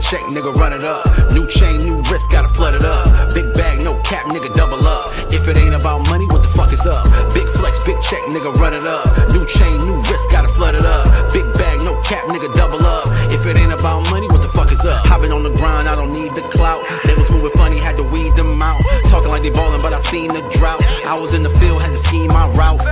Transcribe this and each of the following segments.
check, nigga, run it up. New chain, new wrist, gotta flood it up. Big bag, no cap, nigga, double up. If it ain't about money, what the fuck is up? Big flex, big check, nigga, run it up. New chain, new wrist, gotta flood it up. Big bag, no cap, nigga, double up. If it ain't about money, what the fuck is up? I've been on the grind, I don't need the clout. They was moving funny, had to weed them out. Talking like they ballin', but I seen the drought. I was in the field, had to scheme my route.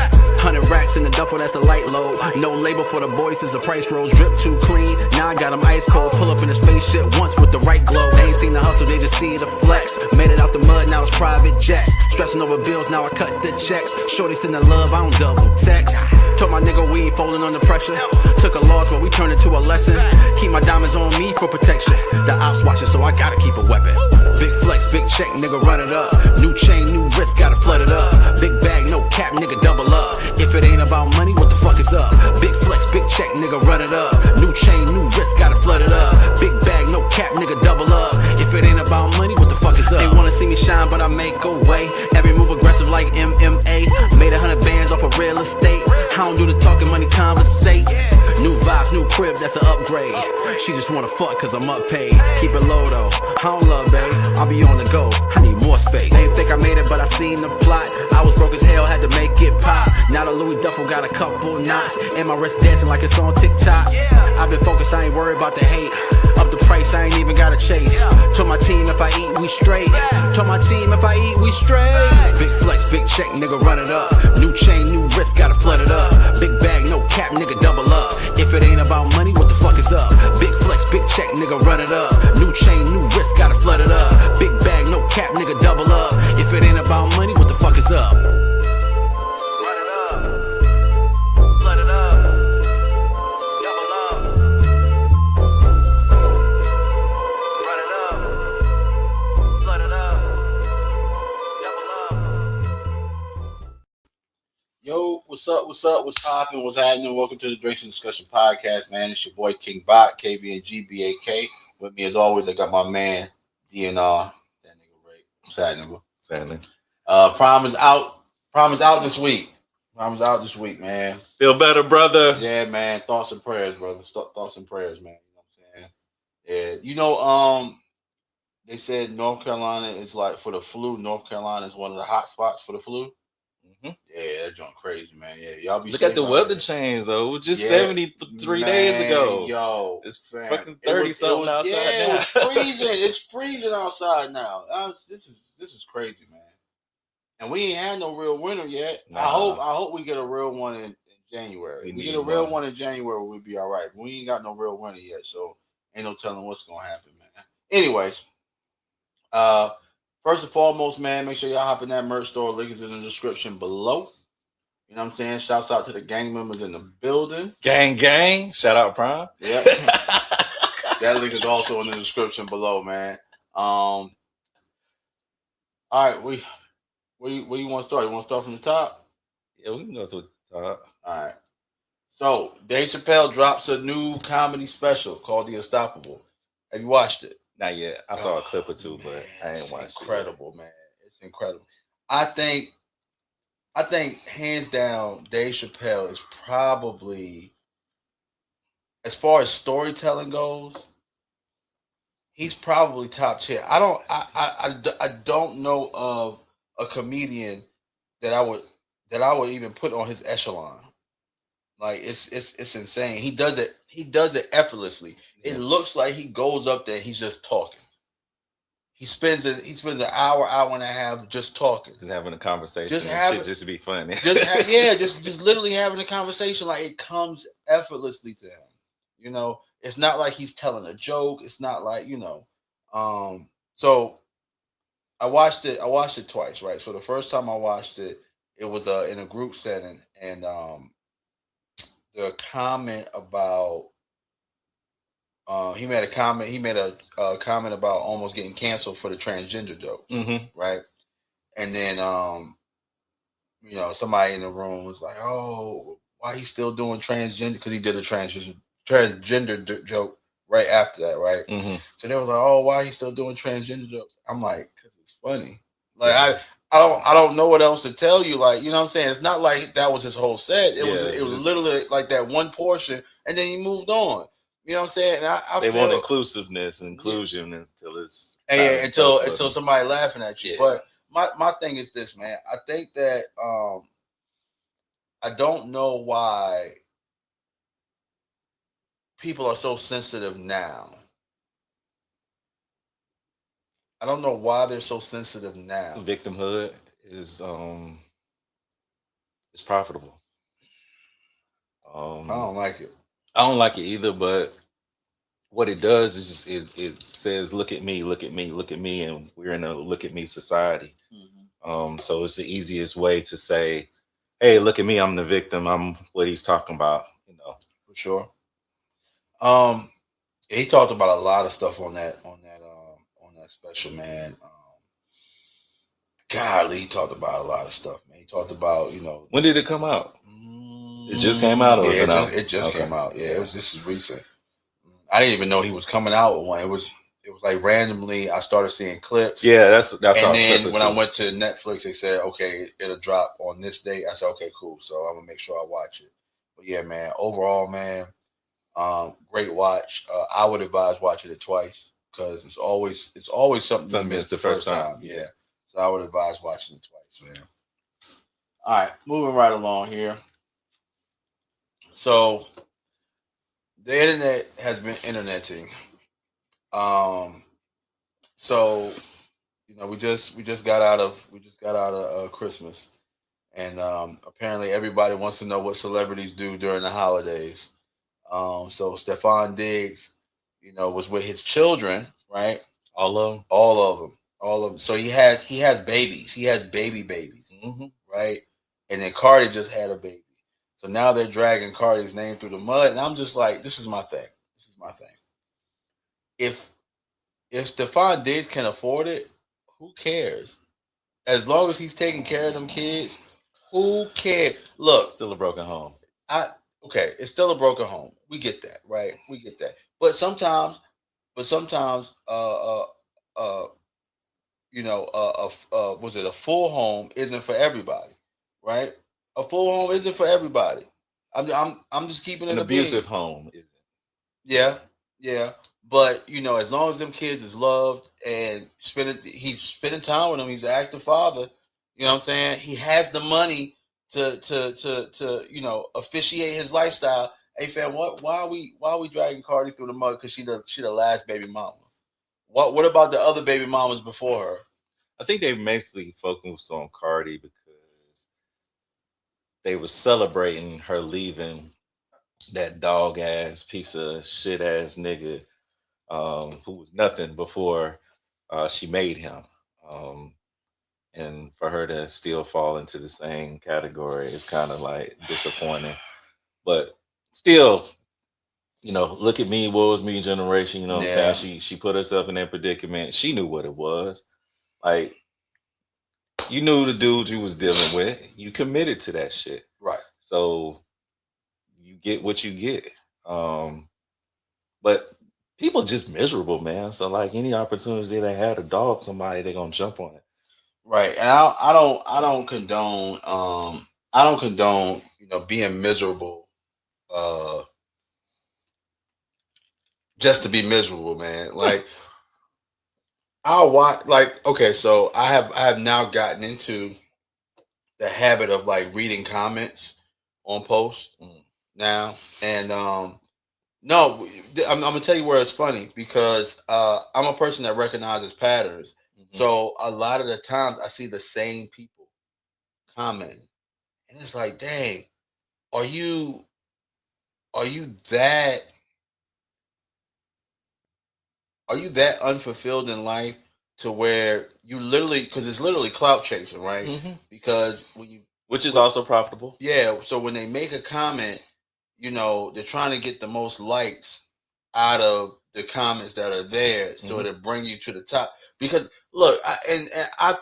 100 racks in the duffel, that's a light load. No label for the boys since the price rose. Drip too clean, now I got them ice cold. Pull up in a spaceship once with the right glow. They ain't seen the hustle, they just see the flex. Made it out the mud, now it's private jets. Stressing over bills, now I cut the checks. Shorty send the love, I don't double text. Told my nigga we ain't folding under pressure. Took a loss, but we turned it to a lesson. Keep my diamonds on me for protection. The ops watching, so I gotta keep a weapon. Big flex, big check, nigga, run it up. New chain, new wrist, gotta flood it up. Big bag, no cap, nigga, double up. If it ain't about money, what the fuck is up? Big flex, big check, nigga, run it up. New chain, new wrist, gotta flood it up. Big bag, no cap, nigga, double up. If it ain't about money, what the fuck is up? They wanna see me shine, but I make a way. Every move aggressive like MMA. Made 100 bands off of real estate. I don't do the talking, money conversate. New vibes, new crib, that's an upgrade. She just wanna fuck cause I'm up paid. Keep it low though, I don't love babe. I'll be on the go, I need more space. They didn't think I made it, but I seen the plot. I was broke as hell, had to make it pop. Now the Louis duffel got a couple knots. And my wrist dancing like it's on TikTok. I've been focused, I ain't worried about the hate. Up the price, I ain't even gotta chase. Told my team if I eat, we straight. Told my team if I eat, we straight. Big flex, big check, nigga, run it up. New chain, new wrist, gotta flood it up. Big bag, no cap, nigga, double up. If it ain't about money, what the fuck is up? Big flex, big check, nigga, run it up. New chain, new wrist, gotta flood it up. Big bag, no cap, nigga, double up. If it ain't about money, what the fuck is up? Run it up, flood it up, double up. Run it up, flood it up, double up. Yo, what's up? What's poppin'? What's happening? Welcome to the Drinks and Discussion Podcast, man. It's your boy King Bot, KB and GBAK. With me as always, I got my man DNR. That nigga Ray. What's happening, bro? Sadly. Prom is out. Prom is out this week. Prom is out this week, man. Feel better, brother. Yeah, man. Thoughts and prayers, brother. Thoughts and prayers, man. You know what I'm saying? Yeah. You know, they said North Carolina is like for the flu. North Carolina is one of the hot spots for the flu. Mm-hmm. Yeah, that joint crazy, man. Yeah, y'all be look at the weather change though. It was just 73 days ago. Yo, it's fucking 30 something outside. Yeah, now. It's freezing. It's freezing outside now. This is crazy, man. And we ain't had no real winter yet. Nah. I hope we get a real one in January. We get a real one in January, we'll be all right. We ain't got no real winter yet, so ain't no telling what's gonna happen, man. Anyways, first and foremost, man, make sure y'all hop in that merch store. Link is in the description below. You know what I'm saying? Shouts out to the gang members in the building. Gang. Shout out Prime. Yep. That link is also in the description below, man. All right, where you want to start? You want to start from the top? Yeah, we can go to the top. All right. So, Dave Chappelle drops a new comedy special called The Unstoppable. Have you watched it? Not yet. I saw a clip or two, but I ain't watched it. It's incredible, man. It's incredible. I think hands down, Dave Chappelle is probably, as far as storytelling goes, he's probably top tier. I don't know of a comedian that I would even put on his echelon. Like it's insane. He does it effortlessly. Yeah. It looks like he goes up there, he's just talking. He spends an hour and a half just talking. Just having a conversation. Just to be funny. just literally having a conversation. Like it comes effortlessly to him. You know, it's not like he's telling a joke. It's not like, you know. So I watched it twice, right? So the first time I watched it, it was in a group setting, and the comment about he made a comment about almost getting canceled for the transgender jokes, right? And then you know, somebody in the room was like, "Oh, why he's still doing transgender?" Because he did a transgender joke right after that, right? So they was like, "Oh, why he's still doing transgender jokes?" I'm like, "Because it's funny." Like I don't know what else to tell you. Like, you know what I'm saying? It's not like that was his whole set. It was literally like that one portion, and then he moved on. You know what I'm saying? And I they feel, want inclusiveness and inclusion until it's until somebody laughing at you. Yeah. But my thing is this, man. I think that I don't know why people are so sensitive now. I don't know why they're so sensitive now. victimhood is profitable. I don't like it. I don't like it either, but what it does is just it says, look at me, look at me, look at me, and we're in a look at me society. So it's the easiest way to say, hey, look at me, I'm the victim, I'm what he's talking about, you know. For sure. He talked about a lot of stuff on that special, man. Golly, he talked about a lot of stuff, man. He talked about, When did it come out? It just came out, or yeah, it just came out. Yeah, this is recent. I didn't even know he was coming out with one. It was like randomly I started seeing clips. Yeah, that's and then when I went to Netflix, they said, okay, it'll drop on this date. I said, okay, cool. So I'm gonna make sure I watch it. But yeah, man, overall, man, great watch. I would advise watching it twice because it's always something you missed the first time. Yeah. So I would advise watching it twice, man. All right, moving right along here. So the internet has been interneting. So we just got out of Christmas, and apparently everybody wants to know what celebrities do during the holidays. So Stefon Diggs, was with his children, right? All of them. All of them. So he has babies. He has babies, right? And then Cardi just had a baby. So now they're dragging Cardi's name through the mud, and I'm just like, this is my thing. If Stefon Diggs can afford it, who cares? As long as he's taking care of them kids, who cares? Look, still a broken home. It's still a broken home. We get that, right? We get that. But sometimes, was it a full home isn't for everybody, right? A full home isn't for everybody. I'm just keeping it an a abusive home isn't. Yeah. But as long as them kids is loved and he's spending time with them. He's an active father. You know what I'm saying? He has the money to officiate his lifestyle. Hey fam, why are we dragging Cardi through the mud? Because she the last baby mama. What about the other baby mamas before her? I think they mainly focused on Cardi because they were celebrating her leaving that dog ass piece of shit ass nigga who was nothing before she made him. And for her to still fall into the same category is kind of like disappointing. But still, look at me, woe is me generation, you know what I'm saying? She put herself in that predicament. She knew what it was. Like, you knew the dude you was dealing with. You committed to that shit. Right. So you get what you get. But people just miserable, man. So like any opportunity they had to dog somebody, they're gonna jump on it. Right. And I don't condone being miserable just to be miserable, man. Like I'll watch so I have now gotten into the habit of like reading comments on posts now. And no, I'm gonna tell you where it's funny because I'm a person that recognizes patterns. So a lot of the times I see the same people commenting, and it's like, dang, are you that unfulfilled in life to where you literally, because it's literally clout chasing, right? Because which is also profitable. Yeah. So when they make a comment, they're trying to get the most likes out of the comments that are there, so it'll bring you to the top. Because look, I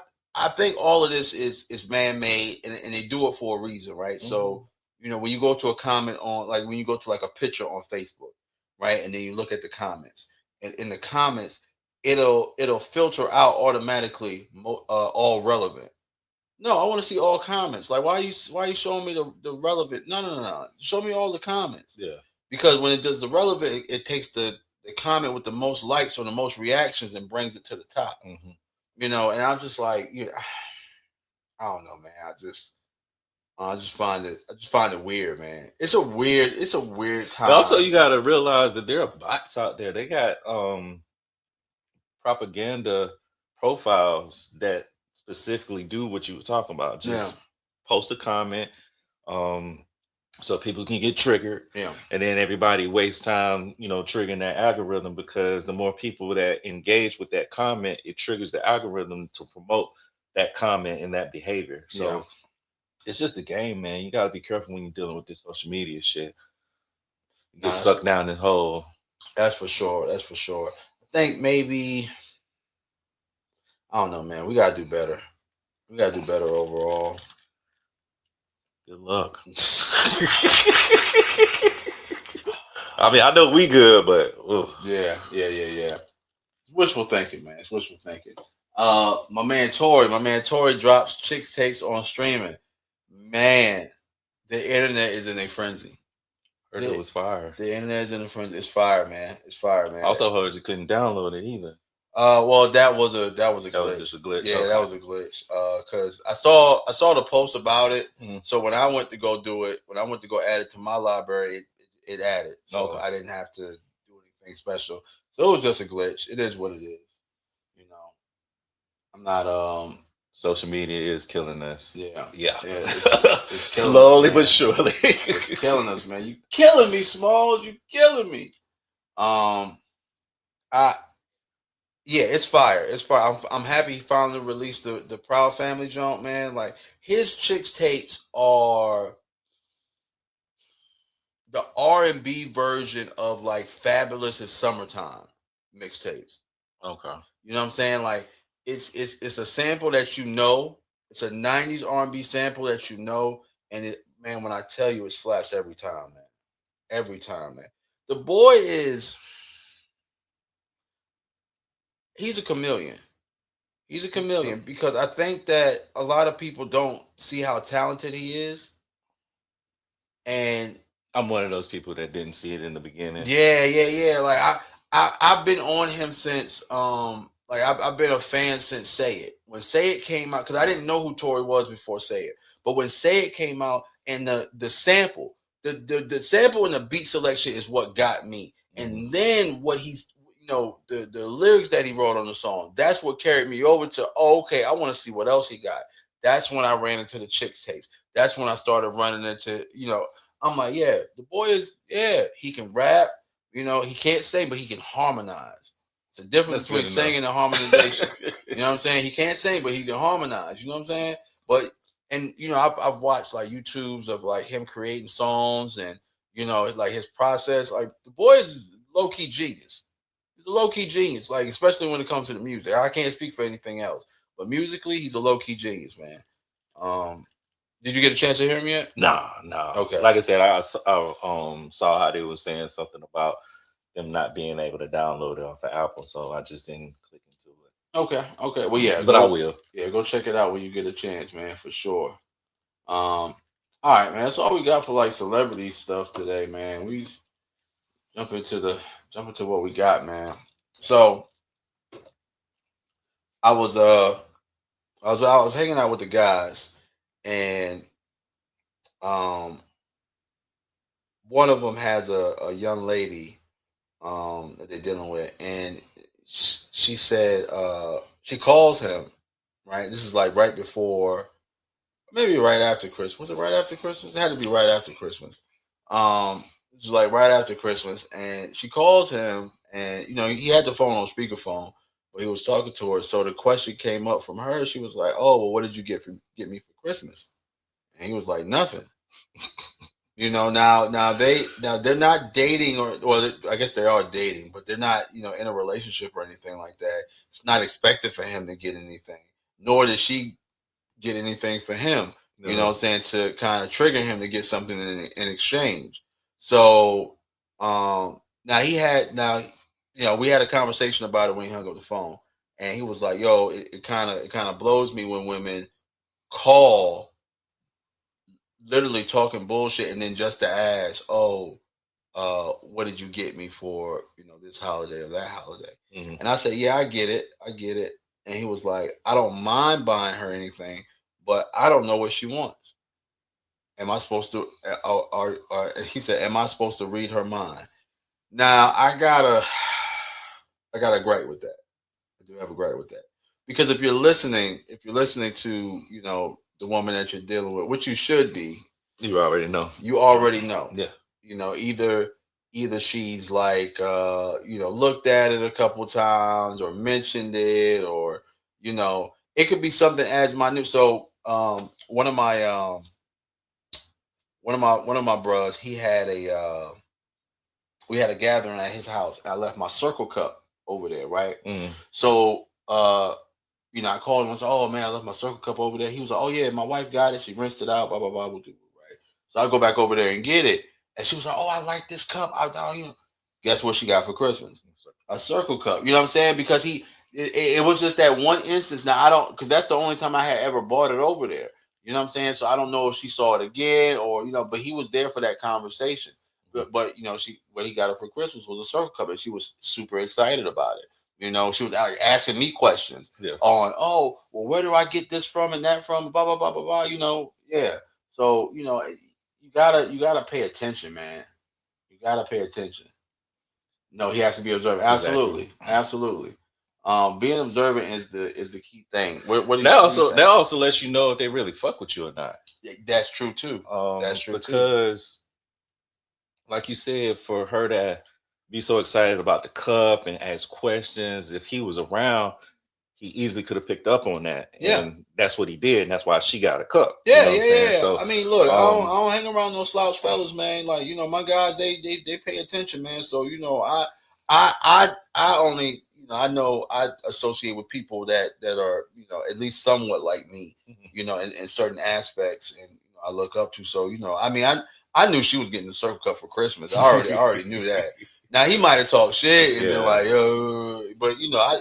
think all of this is man-made, and they do it for a reason, right? So when you go to a comment on, like when you go to like a picture on Facebook, right, and then you look at the comments, and in the comments, it'll filter out automatically all relevant. No, I want to see all comments. Like, why are you showing me the relevant? No. Show me all the comments. Yeah. because when it does the relevant, it takes the comment with the most likes or the most reactions and brings it to the top. Mm-hmm. You know, and I'm just like, I don't know, man. I just find it weird, man. It's a weird time. But also, you got to realize that there are bots out there. They got propaganda profiles that specifically do what you were talking about. Just post a comment, so people can get triggered. Yeah. And then everybody wastes time, triggering that algorithm, because the more people that engage with that comment, it triggers the algorithm to promote that comment and that behavior. So it's just a game, man. You got to be careful when you're dealing with this social media shit. You get sucked down this hole. That's for sure. That's for sure. I think maybe, I don't know, man. We got to do better. We got to do better overall. Good luck. I mean, I know we good, but yeah. It's wishful thinking, man. It's wishful thinking. My man Tory drops Chixtapes on streaming. Man, the internet is in a frenzy. Heard it was fire. The internet is in a frenzy. It's fire, man. It's fire, man. I also heard you couldn't download it either. Well, that was a glitch. That was just a glitch. Yeah, that was a glitch. Because I saw the post about it. Mm-hmm. So when I went to go do it, when I went to go add it to my library, it added. So I didn't have to do anything special. So it was just a glitch. It is what it is. I'm not. Social media is killing us. Yeah. It's slowly but surely. It's killing us, man. You killing me, Smalls. You killing me. Yeah, it's fire. It's fire. I'm happy he finally released the Proud Family joint, man. Like, his Chixtapes are the R&B version of like Fabulous's Summertime mixtapes. Okay. You know what I'm saying? Like, it's a sample that you know. It's a 90s R&B sample that you know, and it, man, when I tell you, it slaps every time, man. Every time, man. The boy he's a chameleon. He's a chameleon, because I think that a lot of people don't see how talented he is. And I'm one of those people that didn't see it in the beginning. Yeah. Like, I've been on him since I've been a fan since Say It. When Say It came out, because I didn't know who Tory was before Say It. But when Say It came out, and the sample, the sample and the beat selection is what got me. And then what he's, the lyrics that he wrote on the song, that's what carried me over to, okay, I want to see what else he got. That's when I ran into the Chixtapes. That's when I started running into, I'm like, yeah, the boy is, he can rap, he can't sing, but he can harmonize. It's a difference between singing and harmonization. You know what I'm saying? He can't sing, but he can harmonize. You know what I'm saying? But, and, I've watched like YouTubes of like him creating songs and, like his process. Like, the boy is low-key genius. He's a low-key genius, like, especially when it comes to the music. I can't speak for anything else, but musically, he's a low-key genius, man. Did you get a chance to hear him yet? No. Okay. Like I said, I saw how they were saying something about them not being able to download it off of Apple, so I just didn't click into it. Okay. Well, yeah, but I will. Yeah, go check it out when you get a chance, man, for sure. All right, man. That's all we got for like celebrity stuff today, man. We jump into what we got, man. So I was hanging out with the guys, and one of them has a young lady that they're dealing with, and she said she calls him, right? This is like right before, maybe right after Christmas. Was it right after Christmas? It had to be right after Christmas. This was like right after Christmas, and she calls him, and he had the phone on speakerphone, but he was talking to her. So the question came up from her. She was like, "Oh, well, what did you get me for Christmas?" And he was like, "Nothing." Now they're not dating, or I guess they are dating, but they're not, in a relationship or anything like that. It's not expected for him to get anything, nor did she get anything for him. No. You know what I'm saying, to kind of trigger him to get something in exchange. So now we had a conversation about it when he hung up the phone, and he was like, "Yo, it kind of blows me when women call, literally talking bullshit, and then just to ask, oh, what did you get me for, this holiday or that holiday? Mhm. And I said, yeah, I get it. And he was like, I don't mind buying her anything, but I don't know what she wants. Am I supposed to, or he said, am I supposed to read her mind? Now I gotta gripe with that. I do have a gripe with that. Because if you're listening to, the woman that you're dealing with, which you should be, You already know. Yeah. Either she's like looked at it a couple times or mentioned it, or it could be something as minute. So one of my bros, he had we had a gathering at his house, and I left my circle cup over there, right? So I called him and said, "Oh man, I left my circle cup over there." He was like, "Oh yeah, my wife got it. She rinsed it out. Blah blah blah. We'll do it, right?" So I go back over there and get it, and she was like, "Oh, I like this cup. Guess what she got for Christmas? A circle cup. You know what I'm saying? Because it was just that one instance. Now I don't, because that's the only time I had ever bought it over there. You know what I'm saying? So I don't know if she saw it again or but he was there for that conversation. But what he got her for Christmas was a circle cup, and she was super excited about it. She was asking me questions on, oh, well, where do I get this from and that from? Blah blah blah blah blah. Yeah. So you gotta pay attention, man. You gotta pay attention. No, he has to be observant. Absolutely, exactly. Absolutely. Being observant is the key thing. What do you that also lets you know if they really fuck with you or not. That's true too. That's true because, like you said, for her to be so excited about the cup and ask questions, if he was around, he easily could have picked up on that. And that's what he did, and that's why she got a cup. Yeah, yeah. So I mean, look, I don't hang around no slouch fellas, man. Like, my guys, they pay attention, man. So, I only, I know I associate with people that are, at least somewhat like me, in certain aspects, and I look up to. So, I mean, I knew she was getting the circle cup for Christmas. I already knew that. Now he might have talked shit and been like, but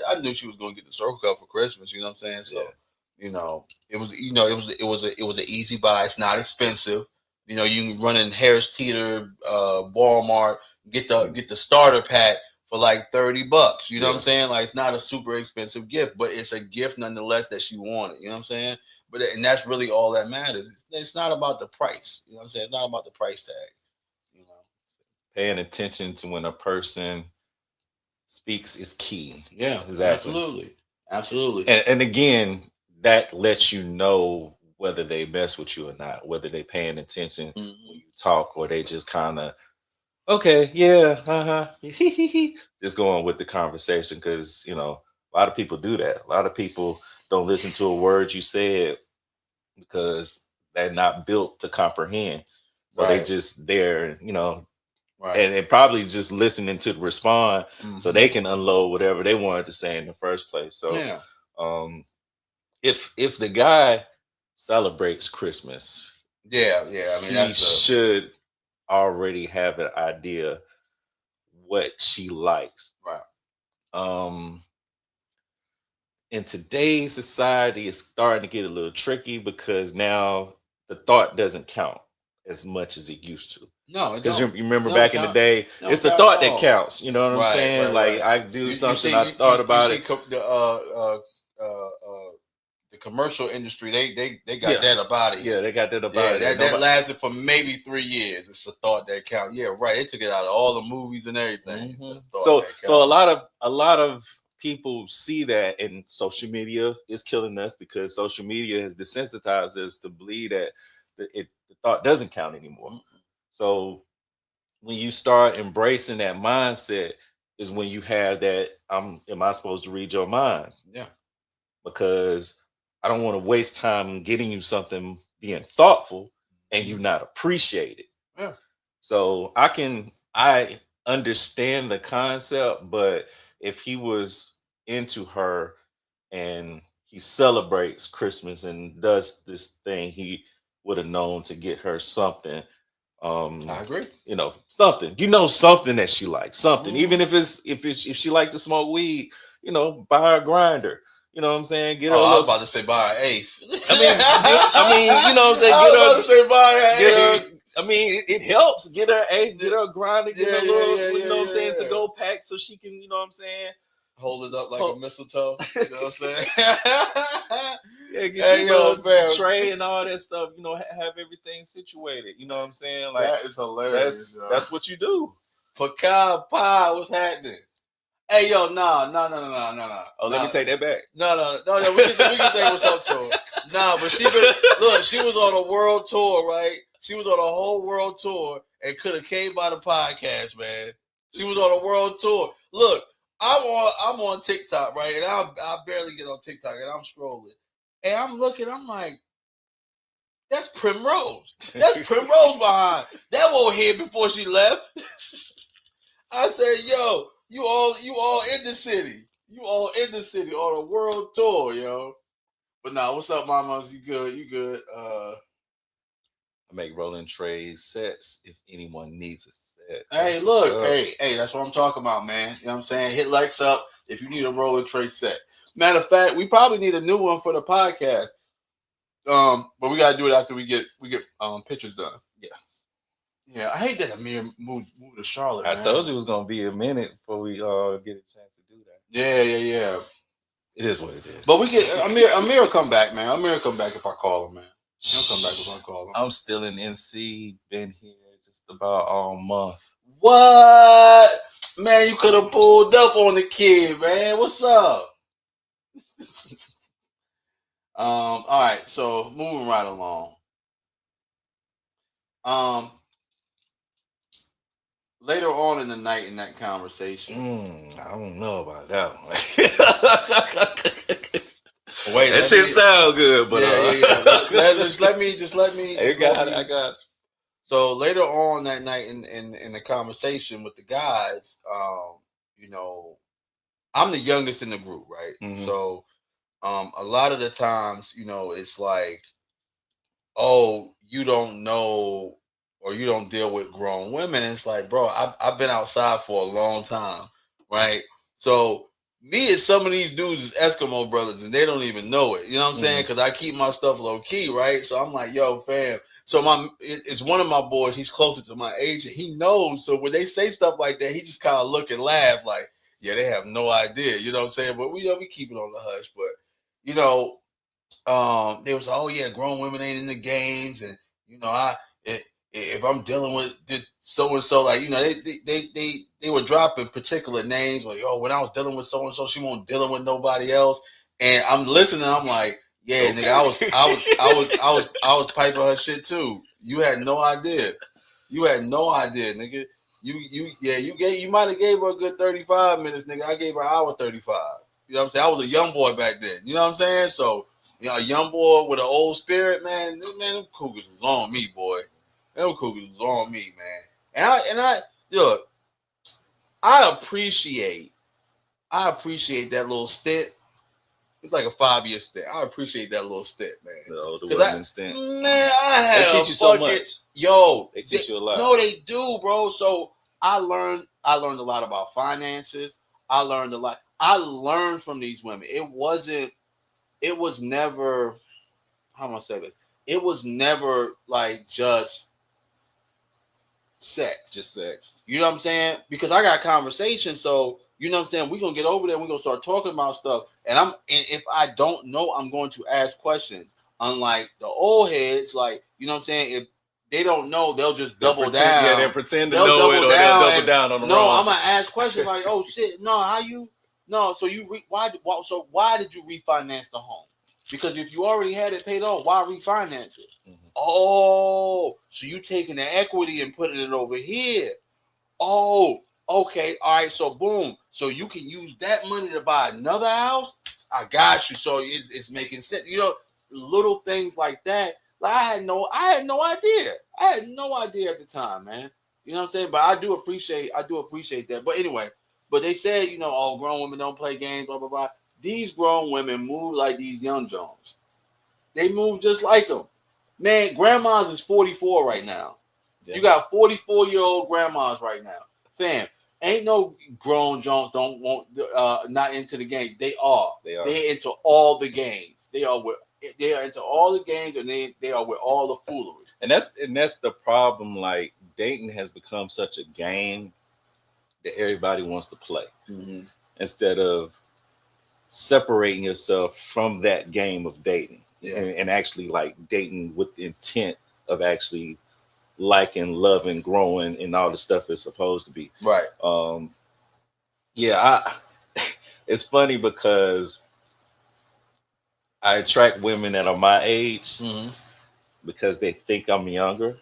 I knew she was going to get the circle cup for Christmas. You know what I'm saying? So, it was an easy buy. It's not expensive. You can run in Harris Teeter, Walmart, get the starter pack for like $30. You know what I'm saying? Like, it's not a super expensive gift, but it's a gift nonetheless that she wanted. You know what I'm saying? And that's really all that matters. It's not about the price. You know what I'm saying? It's not about the price tag. Paying attention to when a person speaks is key. Yeah, exactly. Absolutely. And again, that lets you know whether they mess with you or not, whether they paying attention when you talk, or they just kind of, okay, yeah, just going with the conversation. Because a lot of people do that. A lot of people don't listen to a word you said because they're not built to comprehend. So they just there, right. And probably just listening to respond so they can unload whatever they wanted to say in the first place. So if the guy celebrates Christmas, I mean, he should already have an idea what she likes. Right. In today's society, it's starting to get a little tricky because now the thought doesn't count as much as it used to. No, because you remember back in the day, it's the thought that counts. You know what I'm saying? Like, I do something, I thought about it. The commercial industry, they got that about it. Yeah, they got that about it. That lasted for maybe 3 years. It's a thought that count. Yeah, right. They took it out of all the movies and everything. So a lot of people see that, and social media is killing us because social media has desensitized us to believe that the thought doesn't count anymore. So when you start embracing that mindset is when you have that, am I supposed to read your mind? Yeah. Because I don't want to waste time getting you something being thoughtful and you not appreciate it. Yeah. So I understand the concept, but if he was into her and he celebrates Christmas and does this thing, he would have known to get her something. I agree. Something that she likes, something, even if she likes to smoke weed, buy her a grinder. You know what I'm saying? I was about to say buy an eighth. I mean, you know what I'm saying? I mean, it helps get her grinding, get her little, you know what I'm saying, to go pack so she can, you know what I'm saying, hold it up like a mistletoe. You know what I'm saying? Yeah, get your tray and all that stuff. You know, have everything situated. You know what I'm saying? Like that is hilarious. That's what you do. Pecan pie, what's happening? Hey, yo, no. Oh, let me take that back. No. We can say what's up to her. Nah, but she was on a world tour, right? She was on a whole world tour and could have came by the podcast, man. She was on a world tour. Look, I'm on TikTok, right? And I barely get on TikTok, and I'm scrolling, and I'm looking. I'm like, that's Primrose. That's Primrose behind that won't here before she left. I said, yo, you all in the city. You all in the city on a world tour, yo. But nah, what's up, mamas? You good? You good? I make rolling trays sets if anyone needs a set. Hey, look, hey, that's what I'm talking about, man. You know what I'm saying? Hit likes up if you need a rolling tray set. Matter of fact, we probably need a new one for the podcast. But we gotta do it after we get pictures done. Yeah. I hate that Amir moved to Charlotte. I told you it was gonna be a minute before we get a chance to do that. Yeah. It is what it is. But we get Amir will come back, man. Amir will come back if I call him, man. He'll come back if I call him. I'm still in NC. Been here just about all month. What? Man, you could have pulled up on the kid, man. What's up? All right, so moving right along. Later on in the night in that conversation. I don't know about that one. Wait, that shit sound good, but yeah. Just let me. I got. So later on that night in the conversation with the guys, you know, I'm the youngest in the group, right? Mm-hmm. So, a lot of the times, you know, it's like, oh, you don't know or you don't deal with grown women. And it's like, bro, I've been outside for a long time, right? So me and some of these dudes is Eskimo brothers, and they don't even know it. You know what I'm saying? Because I keep my stuff low key, right? So I'm like, yo, fam. So it's one of my boys. He's closer to my age, and he knows. So when they say stuff like that, he just kind of look and laugh, like, yeah, they have no idea. You know what I'm saying? But we keep it on the hush. But you know, they was, oh yeah, grown women ain't in the games, and you know, if I'm dealing with this so and so, like, you know, they were dropping particular names, like, oh, when I was dealing with so and so, she won't dealing with nobody else. And I'm listening, I'm like, yeah, okay. Nigga, I was piping her shit too. You had no idea. Nigga. You might have gave her a good 35 minutes, nigga. I gave her an hour 35. You know what I'm saying? I was a young boy back then. You know what I'm saying? So, you know, a young boy with an old spirit, man, them cougars is on me, boy. Them cougars is on me, man. And I look, I appreciate that little stint. It's like a 5-year stint. I appreciate that little stint, man. The women stint. Man, they teach you so much. Yo, they teach you a lot. No, they do, bro. So I learned a lot about finances. I learned a lot. I learned from these women. It was never, how am I say this? It was never like just sex. Just sex. You know what I'm saying? Because I got conversations, so you know what I'm saying? We're gonna get over there, we're gonna start talking about stuff. And if I don't know, I'm going to ask questions. Unlike the old heads, like, you know what I'm saying? If they don't know, they'll just double down. Yeah, they'll pretend to know it, or they'll double down on the wrong. I'm gonna ask questions like, oh shit, no, how you so why did you refinance the home? Because if you already had it paid off, why refinance it? Mm-hmm. Oh, so you taking the equity and putting it over here. Oh, okay, all right, so boom. So you can use that money to buy another house? I got you. So it's making sense. You know, little things like that. Like I had no idea. I had no idea at the time, man. You know what I'm saying? But I do appreciate that. But anyway, but they said, you know, all grown women don't play games, blah, blah, blah. These grown women move like these young Jones. They move just like them. Man, grandmas is 44 right now. Yeah. You got 44-year-old grandmas right now. Fam, ain't no grown Jones don't want not into the game. They are. They're into all the games. They are with they are into all the games, and they are with all the foolery. And that's the problem. Like dating has become such a game that everybody wants to play instead of separating yourself from that game of dating and actually like dating with the intent of actually liking, loving, growing, and all the stuff it's supposed to be. Right. It's funny because I attract women that are my age because they think I'm younger.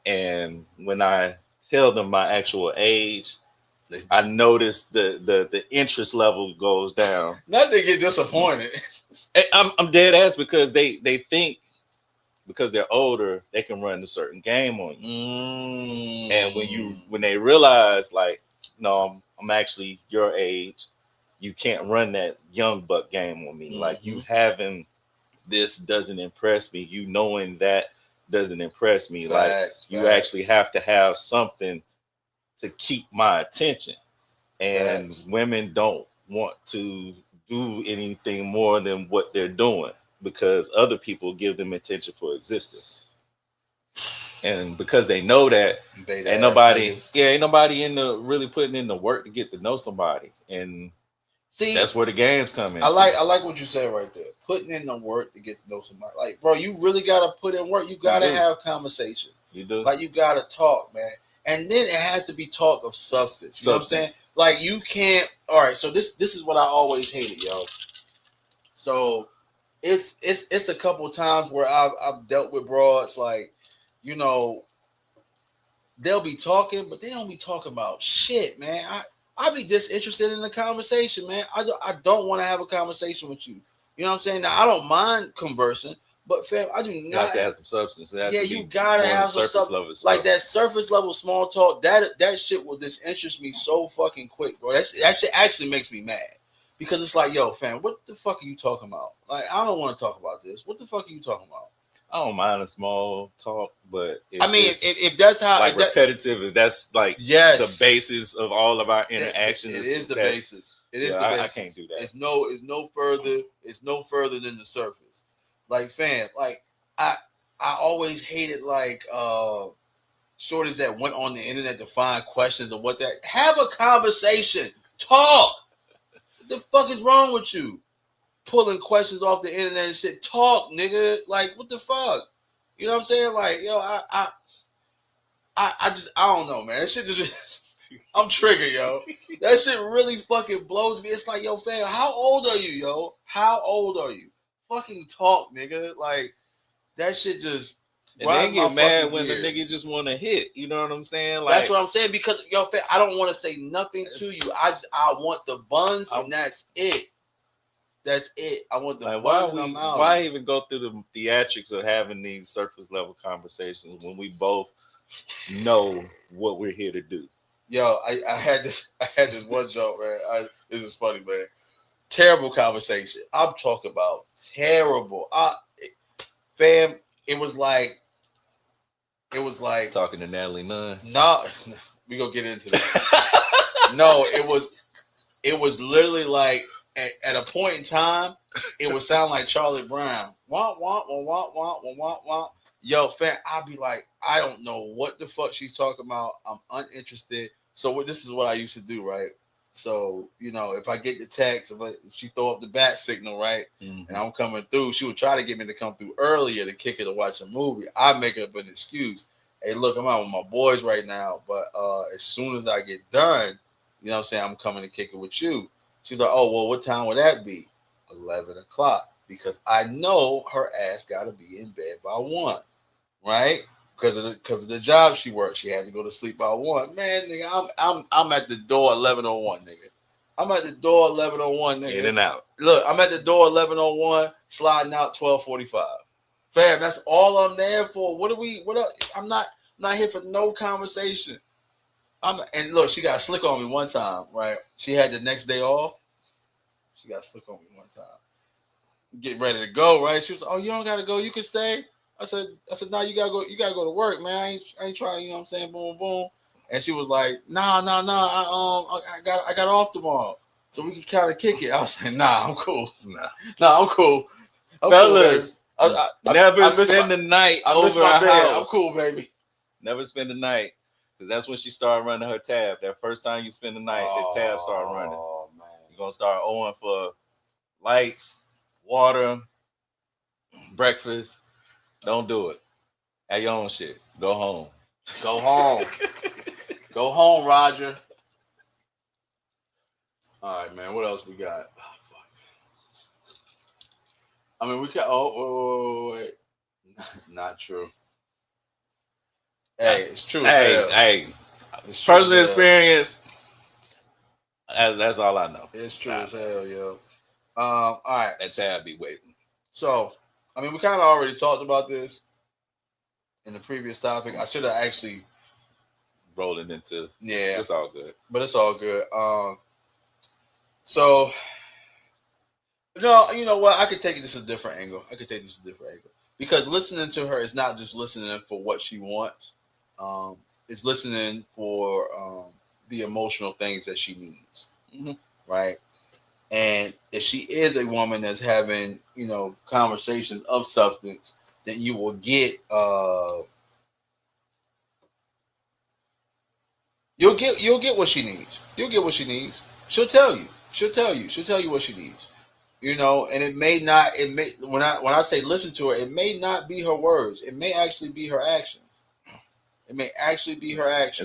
And when I tell them my actual age, I notice the interest level goes down. Not they get disappointed. I'm dead ass because they think because they're older they can run a certain game on you. And when they realize like, no, I'm actually your age, you can't run that young buck game on me. Like you having this doesn't impress me. You knowing that doesn't impress me. Facts. You actually have to have something to keep my attention. And women don't want to do anything more than what they're doing because other people give them attention for existence. And because they know that ain't nobody in the really putting in the work to get to know somebody. And see, that's where the games come in. I like what you said right there. Putting in the work to get to know somebody. Like, bro, you really gotta put in work. You gotta have conversation. You do. Like you gotta talk, man. And then it has to be talk of substance. You know what I'm saying? Like you can't. All right. So this is what I always hated, yo. So it's a couple times where I've dealt with broads like, you know, they'll be talking, but they don't be talking about shit, man. I be disinterested in the conversation, man. I don't want to have a conversation with you. You know what I'm saying? Now I don't mind conversing. But fam, I do not. You got to have some substance. You gotta have some substance. Like that surface level small talk. That shit will disinterest me so fucking quick, bro. That shit actually makes me mad because it's like, yo, fam, what the fuck are you talking about? Like, I don't want to talk about this. What the fuck are you talking about? I don't mind a small talk, but if that's how like repetitive, if that's like the basis of all of our interactions. It is the basis. It is the basis. I can't do that. It's no further. It's no further than the surface. Like, fam, like I always hated like shorties that went on the internet to find questions or what that. Have a conversation. Talk. What the fuck is wrong with you? Pulling questions off the internet and shit. Talk, nigga. Like, what the fuck? You know what I'm saying? Like, yo, I don't know, man. That shit just I'm triggered, yo. That shit really fucking blows me. It's like, yo, fam, how old are you, yo? How old are you? Fucking talk, nigga. Like that shit just. And they get mad when the nigga just want to hit. You know what I'm saying? Like that's what I'm saying because yo, I don't want to say nothing to you. I want the buns and that's it. That's it. I want the buns. Why even go through the theatrics of having these surface level conversations when we both know what we're here to do? Yo, I had this one joke, man. This is funny, man. Terrible conversation. I'm talking about terrible. Fam, it was like talking to Natalie Nunn. No, we gonna get into that. No, it was literally like at a point in time, it would sound like Charlie Brown. Womp womp womp womp womp womp womp. Yo, fam, I'll be like, I don't know what the fuck she's talking about. I'm uninterested. So this is what I used to do, right? So, you know, if I get the text, if she throw up the bat signal, right, and I'm coming through, she would try to get me to come through earlier to kick it to watch a movie. I make up an excuse. Hey, look, I'm out with my boys right now, but as soon as I get done, you know what I'm saying, I'm coming to kick it with you. She's like, oh, well, what time would that be? 11 o'clock. Because I know her ass got to be in bed by 1, right? Because of the job she worked, she had to go to sleep by 1. Man, nigga, I'm at the door 11:01, nigga. I'm at the door 11:01, nigga. In and out. Look, I'm at the door 11:01, sliding out 12:45. Fam, that's all I'm there for. What I'm not here for no conversation. And look, she got slick on me one time, right? She had the next day off. She got slick on me one time. Getting ready to go, right? She was like, oh, you don't gotta go, you can stay. I said, nah, you gotta go to work, man. I ain't trying, you know what I'm saying? Boom, boom. And she was like, nah, I got off tomorrow. So we can kind of kick it. I was like, nah, I'm cool. Nah, I'm cool. Fellas, never I miss spend my- the night I miss over my a bed. I'm house. cool, baby. Never spend the night. Because that's when she started running her tab. That first time you spend the night, the tab started running. Oh, man. You're going to start owing for lights, water, breakfast. Don't do it. Have your own shit. Go home. Go home. Go home, Roger. All right, man. What else we got? Oh, fuck. I mean, we got. Oh, wait. Not true. Hey, it's true. Hey. It's true Personal as hell. experience. That's all I know. It's true as hell, yo. All right. That tab be waiting. So, I mean, we kind of already talked about this in the previous topic. I should have actually Rolling into. Yeah. It's all good. But it's all good. So, no, you know what? I could take this a different angle. Because listening to her is not just listening for what she wants. It's listening for the emotional things that she needs, right? And if she is a woman that's having, conversations of substance, then you will get you'll get what she needs. You'll get what she needs. She'll tell you what she needs. And it may when I say listen to her, it may not be her words. It may actually be her actions. And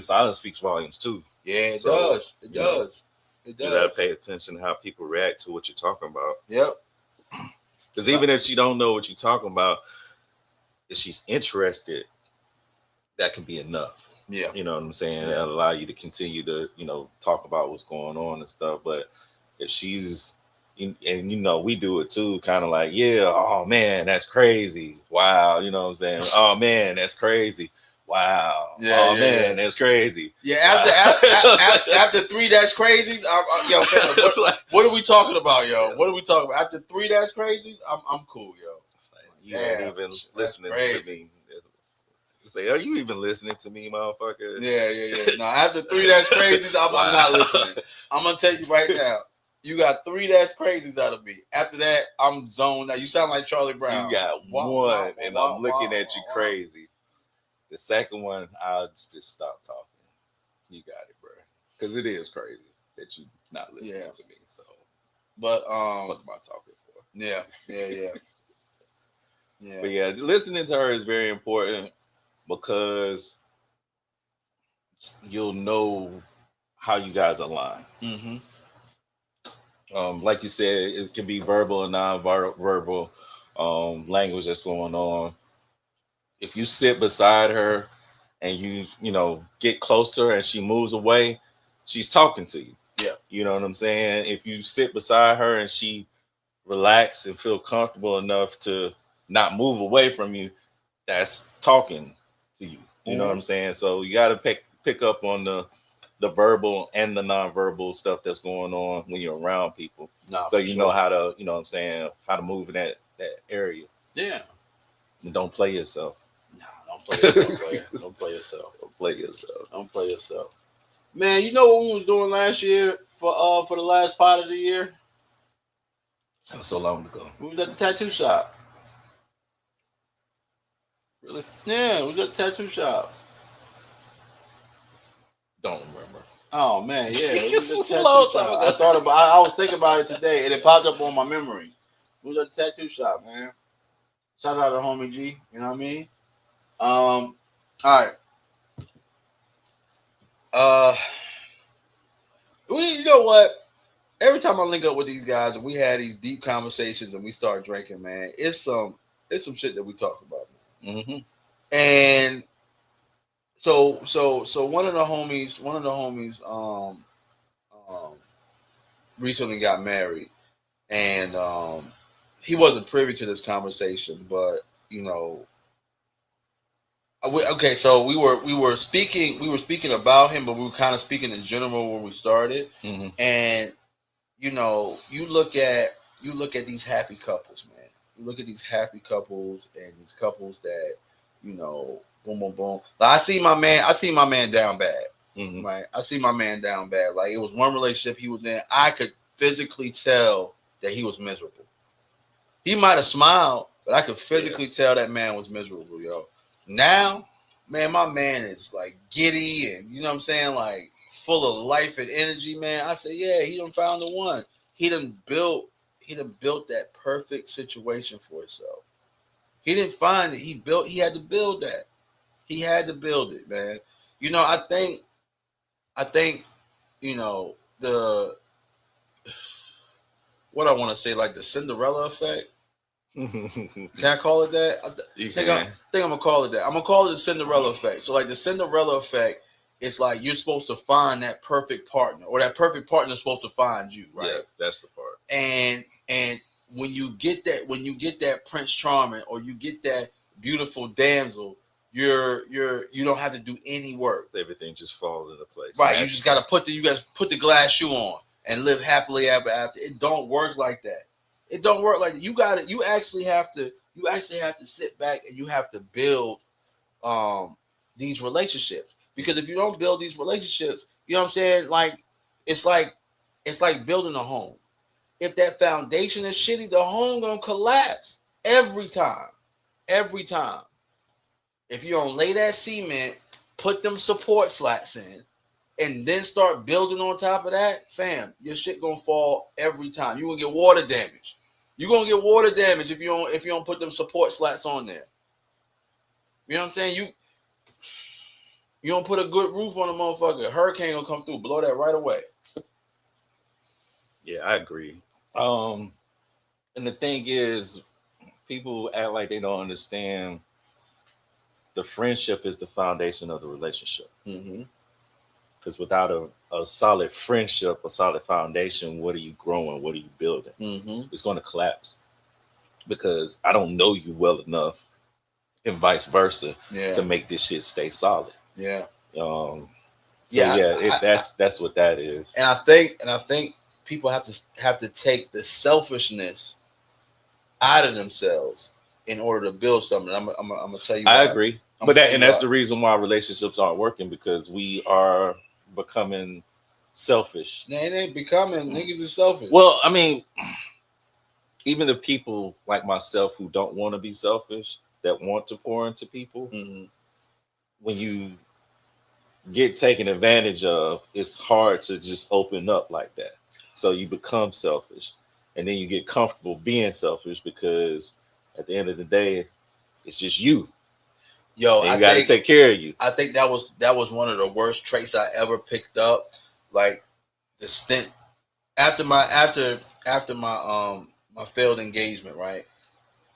silence speaks volumes too. Yeah, it does. It does. You gotta pay attention to how people react to what you're talking about. Yep. Because even if she don't know what you're talking about, if she's interested, that can be enough. Yeah. You know what I'm saying? Yeah. It'll allow you to continue to, talk about what's going on and stuff. But if she's, and we do it too, kind of like, yeah, oh man, that's crazy. Wow. You know what I'm saying? Oh man, that's crazy. Wow. Yeah, oh man, that's crazy. Yeah, after 3 that's crazies, what are we talking about, yo? What are we talking about? After 3 that's crazies, I'm cool, yo. It's like, you ain't even listening to me. Say, are you even listening to me, motherfucker? Yeah. No, after 3 that's crazies, I'm not listening. I'm gonna tell you right now. You got 3 that's crazies out of me. After that, I'm zoned out. You sound like Charlie Brown. You got one, and I'm looking at you crazy. The second one, I'll just stop talking. You got it, bro. Because it is crazy that you not listening to me. So, but what am I talking for? Yeah. But yeah, listening to her is very important because you'll know how you guys align. Like you said, it can be verbal and non-verbal language that's going on. If you sit beside her and you get close to her and she moves away, she's talking to you. Yeah. You know what I'm saying? If you sit beside her and she relax and feel comfortable enough to not move away from you, that's talking to you. You know what I'm saying? So you got to pick up on the verbal and the nonverbal stuff that's going on when you're around people. So you know how to, how to move in that area. Yeah. And don't play yourself. No, don't play yourself, player. Don't play yourself. Don't play yourself. Man, you know what we was doing last year for the last part of the year? That was so long ago. We was at the tattoo shop. Really? Yeah, we was at the tattoo shop. Don't remember. Oh man, yeah. This was a long time ago. I was thinking about it today, and it popped up on my memories. We was at the tattoo shop, man. Shout out to homie G. You know what I mean? All right. You know what? Every time I link up with these guys and we had these deep conversations and we start drinking, man, it's some shit that we talk about, man. And so one of the homies recently got married, and he wasn't privy to this conversation, but okay, so we were speaking about him, but we were kind of speaking in general when we started. And you look at these happy couples, man. You look at these happy couples and these couples that boom, boom, boom. Like I see my man down bad. Right? I see my man down bad. Like it was one relationship he was in. I could physically tell that he was miserable. He might have smiled, but I could physically tell that man was miserable, yo. Now, man, my man is like giddy and you know what I'm saying, like full of life and energy, man. I said, yeah, he done found the one. He done built that perfect situation for himself. He didn't find it. He had to build that. He had to build it, man. You know, I think, you know, what I want to say, like the Cinderella effect. Can I call it that? I think I'm gonna call it that. I'm gonna call it the Cinderella effect. So like the Cinderella effect, it's like you're supposed to find that perfect partner, or that perfect partner is supposed to find you, right? Yeah, that's the part. And when you get that Prince Charming, or you get that beautiful damsel, you don't have to do any work. Everything just falls into place. Right. You just gotta put the glass shoe on and live happily ever after. It don't work like that. It don't work like that. You actually have to sit back and you have to build these relationships. Because if you don't build these relationships, you know what I'm saying? Like it's like building a home. If that foundation is shitty, the home gonna collapse every time. Every time. If you don't lay that cement, put them support slats in, and then start building on top of that, fam, your shit gonna fall every time. You gonna get water damage. You're gonna get water damage if you don't put them support slats on there. You know what I'm saying? You don't put a good roof on a motherfucker, a hurricane gonna come through, blow that right away. Yeah, I agree. And the thing is, people act like they don't understand the friendship is the foundation of the relationship. Because without a solid friendship, a solid foundation, what are you growing? What are you building? It's going to collapse because I don't know you well enough, and vice versa, to make this shit stay solid. Yeah. That's what that is. And I think people have to take the selfishness out of themselves in order to build something. I'm gonna tell you. I agree, that's the reason why relationships aren't working, because we are becoming selfish. They ain't becoming, niggas is selfish. Well, I mean, even the people like myself who don't want to be selfish, that want to pour into people, when you get taken advantage of, it's hard to just open up like that. So you become selfish, and then you get comfortable being selfish because at the end of the day, it's just you. Yo, and you got to take care of you. I think that was one of the worst traits I ever picked up. Like the stint after my my failed engagement, right?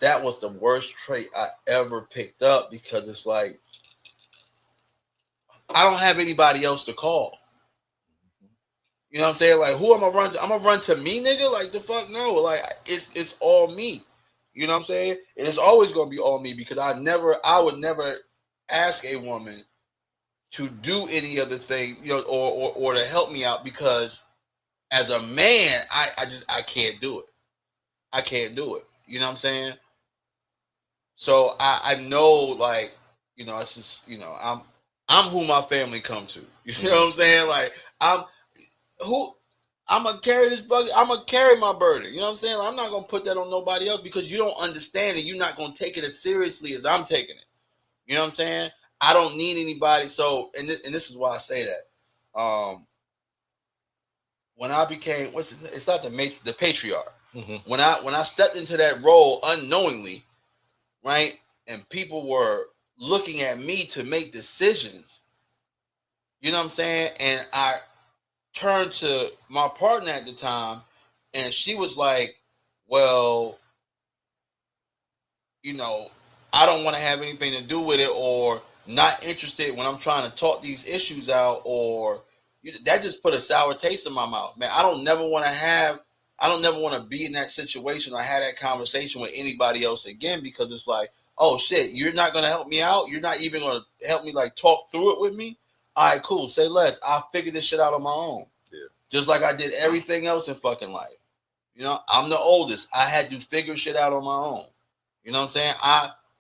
That was the worst trait I ever picked up, because it's like I don't have anybody else to call. You know what I'm saying? Like, who am I run to? I'm gonna run to me, nigga? Like, the fuck no. Like, it's all me. You know what I'm saying? And it's always gonna be all me, because I would never ask a woman to do any other thing, you know, or to help me out, because as a man, I can't do it. I can't do it. You know what I'm saying? So I know, like, you know, it's just, you know, I'm who my family come to. You know what I'm saying? Like, I'm gonna carry this bucket. I'm gonna carry my burden. You know what I'm saying? Like, I'm not gonna put that on nobody else, because you don't understand it. You're not gonna take it as seriously as I'm taking it. You know what I'm saying? I don't need anybody. So, and this is why I say that. When I became, it's not the patriarch. When I stepped into that role unknowingly, right, and people were looking at me to make decisions, you know what I'm saying? And I turned to my partner at the time, and she was like, well, you know, I don't want to have anything to do with it, or not interested when I'm trying to talk these issues out, or that just put a sour taste in my mouth, man. I don't never want to be in that situation or have that conversation with anybody else again, because it's like, oh shit, you're not going to help me out? You're not even going to help me, like, talk through it with me? All right, cool. Say less. I'll figure this shit out on my own. Yeah. Just like I did everything else in fucking life. You know, I'm the oldest. I had to figure shit out on my own. You know what I'm saying?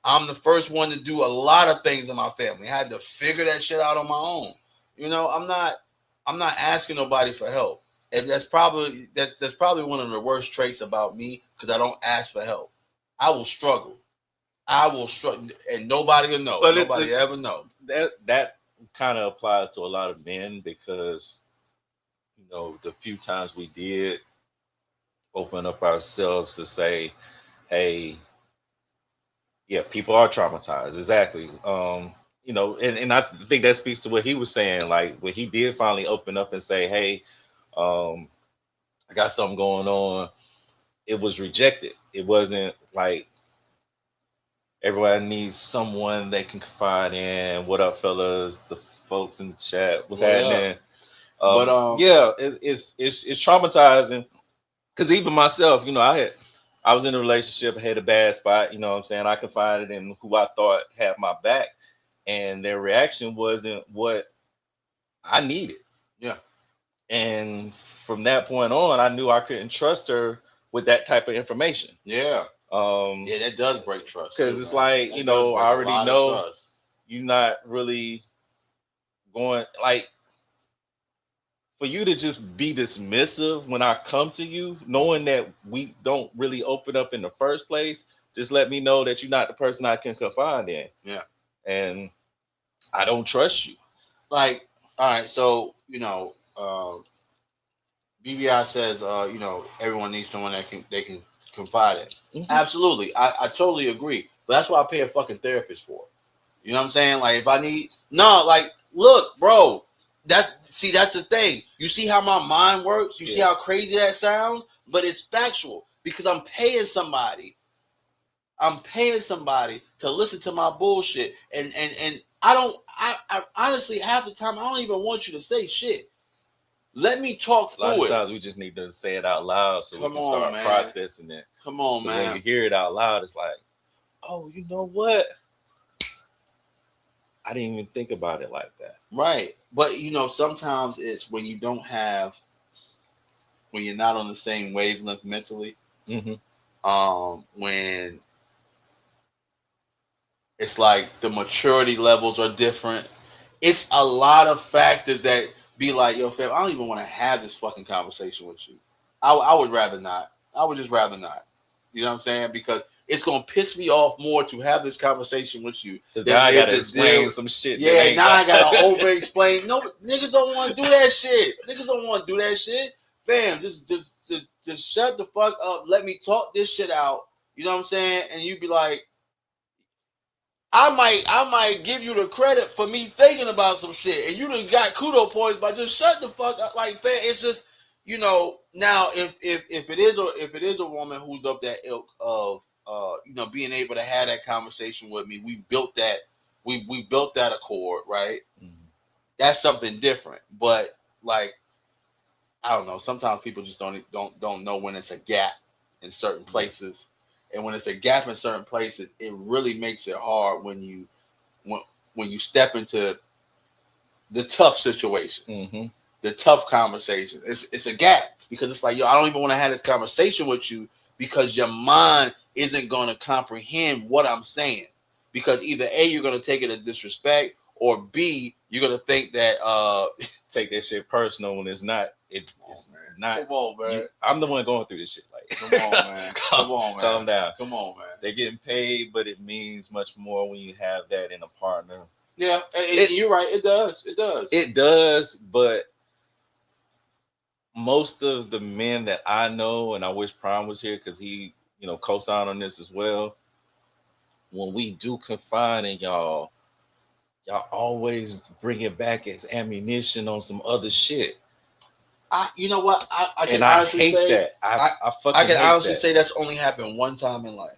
I'm the first one to do a lot of things in my family. I had to figure that shit out on my own. You know, I'm not asking nobody for help. And that's probably one of the worst traits about me, because I don't ask for help. I will struggle. And nobody will know. But nobody ever know. That kind of applies to a lot of men because, you know, the few times we did open up ourselves to say, hey, yeah, people are traumatized. Exactly. You know, and I think that speaks to what he was saying. Like when he did finally open up and say, hey, I got something going on, it was rejected. It wasn't like everyone needs someone they can confide in. What up, fellas? The folks in the chat, what's happening? But yeah, it's traumatizing because even myself, you know, I was in a relationship, had a bad spot, you know what I'm saying? I confided in who I thought had my back, and their reaction wasn't what I needed. Yeah. And from that point on, I knew I couldn't trust her with that type of information. Yeah. Yeah, that does break trust. Because it's like, that, you know, I already know you're not really going, like, for you to just be dismissive when I come to you, knowing that we don't really open up in the first place, just let me know that you're not the person I can confide in. Yeah. And I don't trust you. Like, all right, so, you know, BBI says, you know, everyone needs someone that they can confide in. Mm-hmm. Absolutely. I totally agree. But that's what I pay a fucking therapist for. You know what I'm saying? Like, if I need, look, bro, that's the thing. You see how my mind works? You see how crazy that sounds? But it's factual because I'm paying somebody. I'm paying somebody to listen to my bullshit. And I honestly, half the time, I don't even want you to say shit. Let me talk through it. A lot of times we just need to say it out loud so we can start processing it. Come on, man. When you hear it out loud, it's like, oh, you know what? I didn't even think about it like that. Right. But, you know, sometimes it's when you don't have, when you're not on the same wavelength mentally, when it's like the maturity levels are different. It's a lot of factors that be like, yo, fam, I don't even want to have this fucking conversation with you. I would rather not. I would just rather not. You know what I'm saying? Because it's going to piss me off more to have this conversation with you. Because now I got to explain some shit. Yeah, now I got to over-explain. No, niggas don't want to do that shit. Niggas don't want to do that shit. Fam, just shut the fuck up. Let me talk this shit out. You know what I'm saying? And you be like, I might give you the credit for me thinking about some shit, and you done got kudo points by just shut the fuck up. Like, fam, it's just, you know. Now, if it is a woman who's of that ilk of you know, being able to have that conversation with me, we built that accord, right? Mm-hmm. That's something different. But like, I don't know. Sometimes people just don't know when it's a gap in certain places. And when it's a gap in certain places, it really makes it hard when you step into the tough situations, the tough conversations. It's a gap because it's like, yo, I don't even want to have this conversation with you because your mind isn't going to comprehend what I'm saying. Because either A, you're going to take it as disrespect, or B, you're going to think that take that shit personal when it's not. It's not. Come on, man. I'm the one going through this shit. Like, come on, man. Come on, man. Calm down. Come on, man. They're getting paid, but it means much more when you have that in a partner. Yeah, and you're right. It does. It does. It does, but most of the men that I know, and I wish Prime was here because he, you know, co-signed on this as well. When we do confide in y'all always bring it back as ammunition on some other shit. You know what? I can honestly say that. I can honestly say that's only happened one time in life.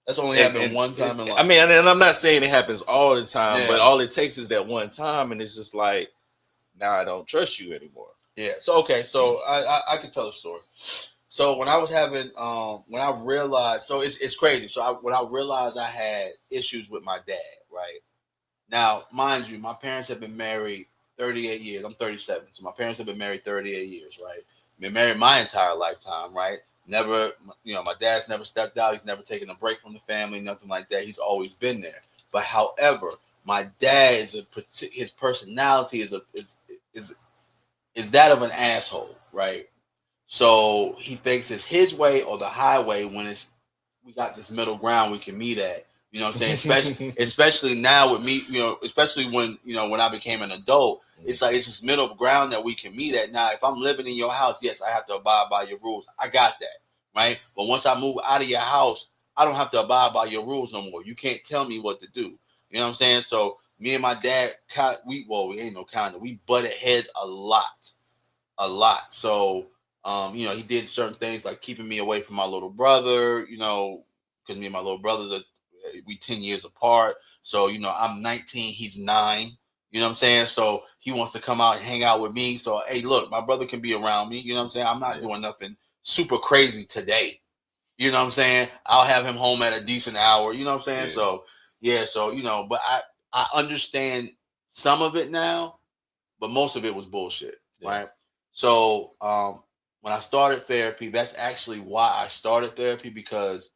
That's only happened one time in life. I mean, and I'm not saying it happens all the time, but all it takes is that one time, and it's just like, now I don't trust you anymore. Yeah. So so I can tell a story. So when I was having when I realized, so it's crazy. So when I realized I had issues with my dad, right? Now, mind you, my parents have been married 38 years. I'm 37. So my parents have been married 38 years, right? Been married my entire lifetime, right? Never, you know, my dad's never stepped out. He's never taken a break from the family, nothing like that. He's always been there. But however, my dad his personality is that of an asshole, right? So he thinks it's his way or the highway when it's we got this middle ground we can meet at. You know what I'm saying? Especially now with me, especially when, when I became an adult, it's like it's this middle ground that we can meet at. Now, if I'm living in your house, yes, I have to abide by your rules. I got that, right? But once I move out of your house, I don't have to abide by your rules no more. You can't tell me what to do. You know what I'm saying? So me and my dad, we ain't no kind of, we butted heads a lot. So, he did certain things like keeping me away from my little brother, because me and my little brothers we 10 years apart. So, I'm 19, he's 9. You know what I'm saying? So he wants to come out and hang out with me. So, hey, look, my brother can be around me. You know what I'm saying? I'm not doing nothing super crazy today. You know what I'm saying? I'll have him home at a decent hour. You know what I'm saying? Yeah. So, but I understand some of it now, but most of it was bullshit, right? So when I started therapy, that's actually why I started therapy, because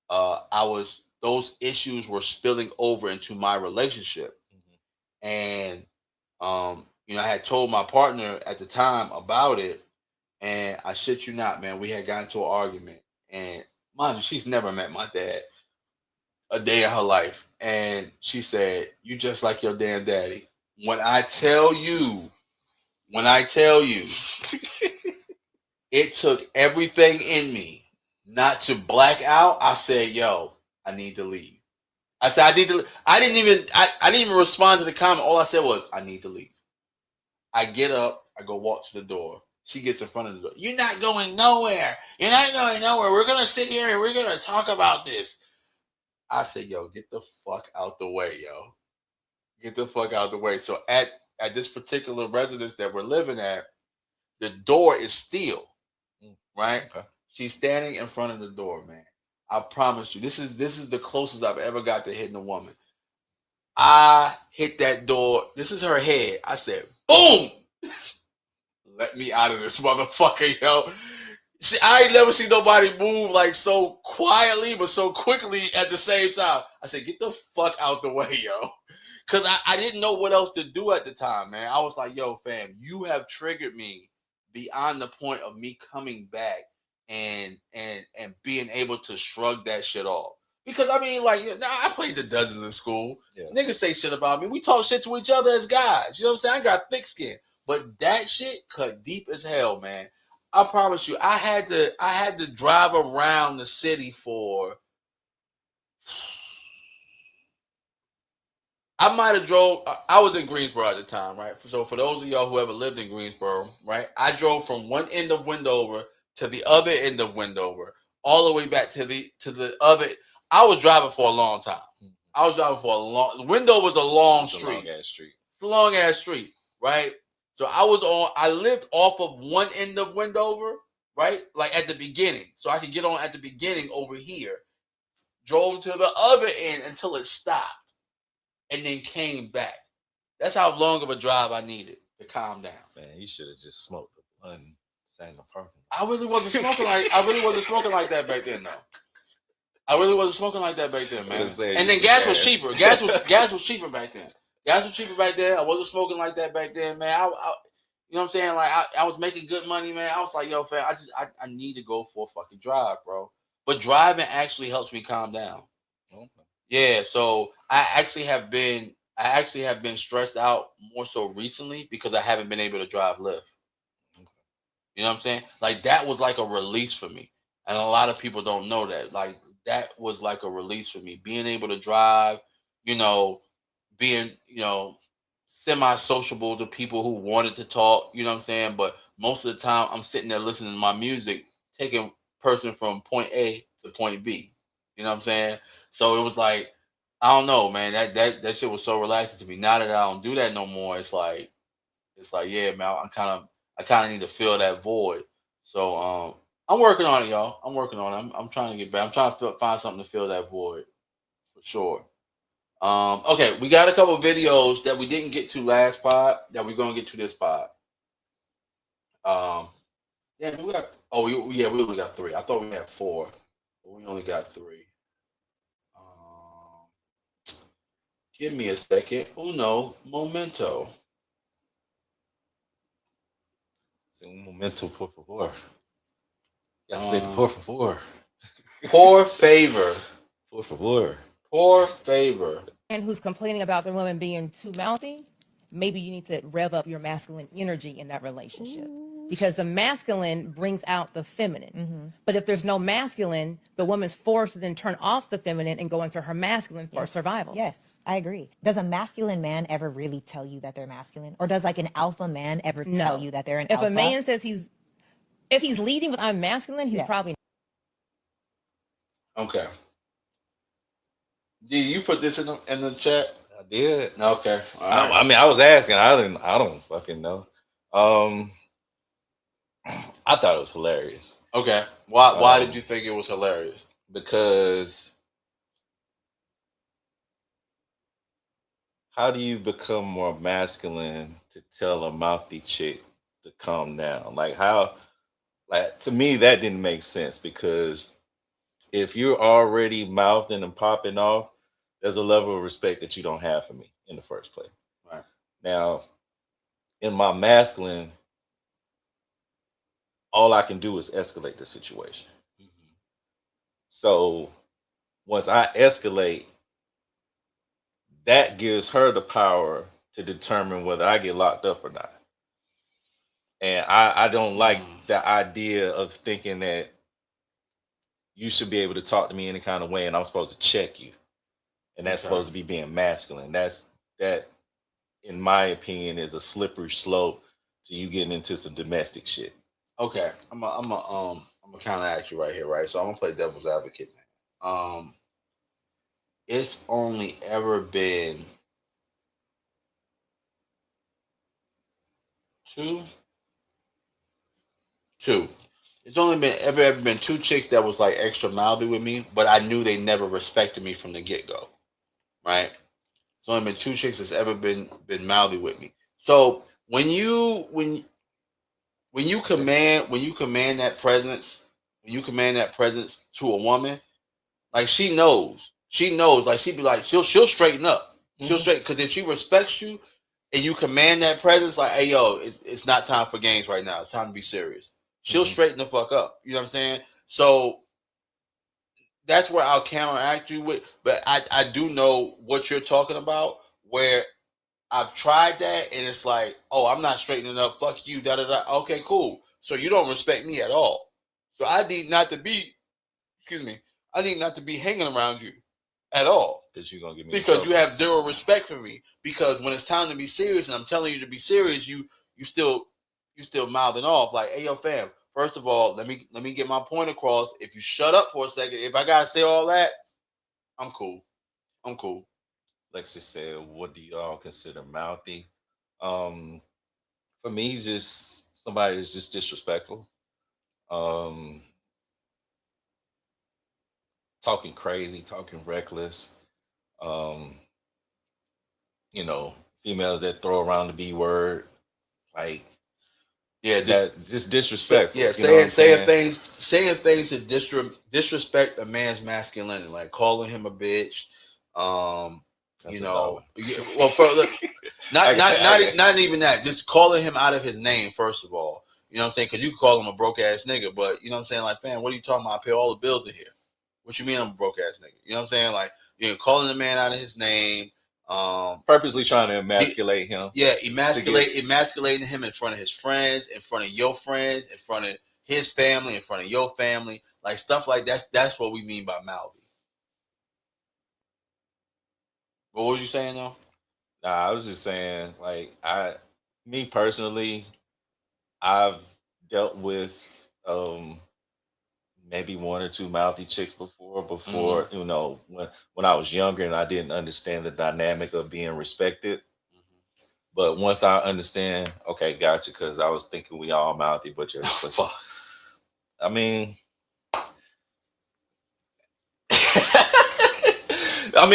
those issues were spilling over into my relationship. And I had told my partner at the time about it, and I shit you not, man, we had gotten into an argument, and mind you, she's never met my dad a day in her life, and she said, "You just like your damn daddy." When I tell you, it took everything in me not to black out. I said, "Yo, I need to leave." I said, I didn't even respond to the comment. All I said was, "I need to leave." I get up, I go walk to the door. She gets in front of the door. "You're not going nowhere. You're not going nowhere. We're going to sit here and we're going to talk about this." I said, "Yo, get the fuck out the way, yo. Get the fuck out the way." So at this particular residence that we're living at, the door is steel, right? Okay. She's standing in front of the door, man. I promise you, this is the closest I've ever got to hitting a woman. I hit that door. This is her head. I said, boom! Let me out of this motherfucker, yo. I ain't never seen nobody move like so quietly, but so quickly at the same time. I said, "Get the fuck out the way, yo." Because I didn't know what else to do at the time, man. I was like, "Yo, fam, you have triggered me beyond the point of me coming back and being able to shrug that shit off." Because I mean, like, I played the dozens in school. Yeah. Niggas say shit about me. We talk shit to each other as guys. You know what I'm saying? I got thick skin. But that shit cut deep as hell, man. I promise you, I had to drive around the city for. I might have drove. I was in Greensboro at the time, right? So for those of y'all who ever lived in Greensboro, right? I drove from one end of Wendover to the other end of Wendover, all the way back to the other. I was driving for a long time. Wendover's a long street. It's a long ass street, right? So I lived off of one end of Wendover, right? Like at the beginning. So I could get on at the beginning over here. Drove to the other end until it stopped. And then came back. That's how long of a drive I needed to calm down. Man, you should have just smoked the blunt and sat in the parking lot. I really wasn't smoking like that back then, though. I really wasn't smoking like that back then, man. And then gas was cheaper. Gas was cheaper back then. Gas was cheaper back then. I wasn't smoking like that back then, man. You know what I'm saying? Like I was making good money, man. I was like, "Yo, fam, I need to go for a fucking drive, bro." But driving actually helps me calm down. Okay. Yeah, so I actually have been stressed out more so recently because I haven't been able to drive Lyft. Okay. You know what I'm saying? Like that was like a release for me. And a lot of people don't know that. Like that was like a release for me. Being able to drive, being, semi-sociable to people who wanted to talk, you know what I'm saying? But most of the time I'm sitting there listening to my music, taking person from point A to point B. You know what I'm saying? So it was like, I don't know, man. That shit was so relaxing to me. Now that I don't do that no more, it's like, yeah, man. I kind of need to fill that void. So I'm working on it, y'all. I'm working on it. I'm trying to get back. I'm trying to find something to fill that void, for sure. Okay, we got a couple of videos that we didn't get to last pod that we're gonna get to this pod. Yeah, we got. Oh, we only got 3. I thought we had 4, but we only got 3. Give me a second. Uno momento. Un momento, por favor. You have to say por favor. Poor favor. Por favor. Poor favor. And who's complaining about their woman being too mouthy, maybe you need to rev up your masculine energy in that relationship. Because the masculine brings out the feminine. But if there's no masculine, the woman's forced to then turn off the feminine and go into her masculine for survival. Yes, I agree. Does a masculine man ever really tell you that they're masculine? Or does like an alpha man ever tell you that they're an If alpha? a man says if he's leading with I'm masculine, he's probably. Okay. Did you put this in the chat? I did. Okay. All right. I mean, I was asking. I don't fucking know. I thought it was hilarious. Okay. Why did you think it was hilarious? Because how do you become more masculine to tell a mouthy chick to calm down? Like to me that didn't make sense, because if you're already mouthing and popping off, there's a level of respect that you don't have for me in the first place. Right. Now, in my masculine, all I can do is escalate the situation. So once I escalate, that gives her the power to determine whether I get locked up or not. And I don't like the idea of thinking that you should be able to talk to me any kind of way and I'm supposed to check you. And that's supposed to be being masculine. That, in my opinion, is a slippery slope to you getting into some domestic shit. Okay. I'm gonna counteract you right here, right? So I'm gonna play devil's advocate, man. It's only ever been two. It's only been ever been two chicks that was like extra mouthy with me, but I knew they never respected me from the get go, right? It's only been two chicks that's ever been mouthy with me. So when you command that presence, to a woman, like she knows, like she'd be like she'll straighten up, she'll straighten, because if she respects you and you command that presence, like, hey yo, it's not time for games right now, it's time to be serious. She'll straighten the fuck up. You know what I'm saying? So that's where I'll counteract you with. But I do know what you're talking about, where I've tried that and it's like, oh, I'm not straightening up. Fuck you. Da da da. Okay, cool. So you don't respect me at all. So I need not to be. I need not to be hanging around you at all. Because you're gonna give me. Because you have zero respect for me. Because when it's time to be serious and I'm telling you to be serious, you still mouthing off like, hey yo, fam. First of all, let me get my point across. If you shut up for a second, if I gotta say all that, I'm cool. Lexi said, what do y'all consider mouthy? For me, just somebody that's just disrespectful. Talking crazy, talking reckless. Females that throw around the B word, like, yeah, just disrespectful. Yeah, saying things to disrespect a man's masculinity, like calling him a bitch. Well, not even that. Just calling him out of his name, first of all. You know what I'm saying? Because you can call him a broke ass nigga, but you know what I'm saying? Like, fam, what are you talking about? I pay all the bills in here. What you mean I'm a broke ass nigga? You know what I'm saying? Like, calling the man out of his name. Purposely trying to emasculate him. Yeah, emasculating him in front of his friends, in front of your friends, in front of his family, in front of your family, like stuff like that. That's what we mean by mouthy. What was you saying though? Nah, I was just saying, like, me personally, I've dealt with maybe one or two mouthy chicks before, when I was younger and I didn't understand the dynamic of being respected. But once I understand, okay, gotcha, because I was thinking we all mouthy, but you're fuck. I mean,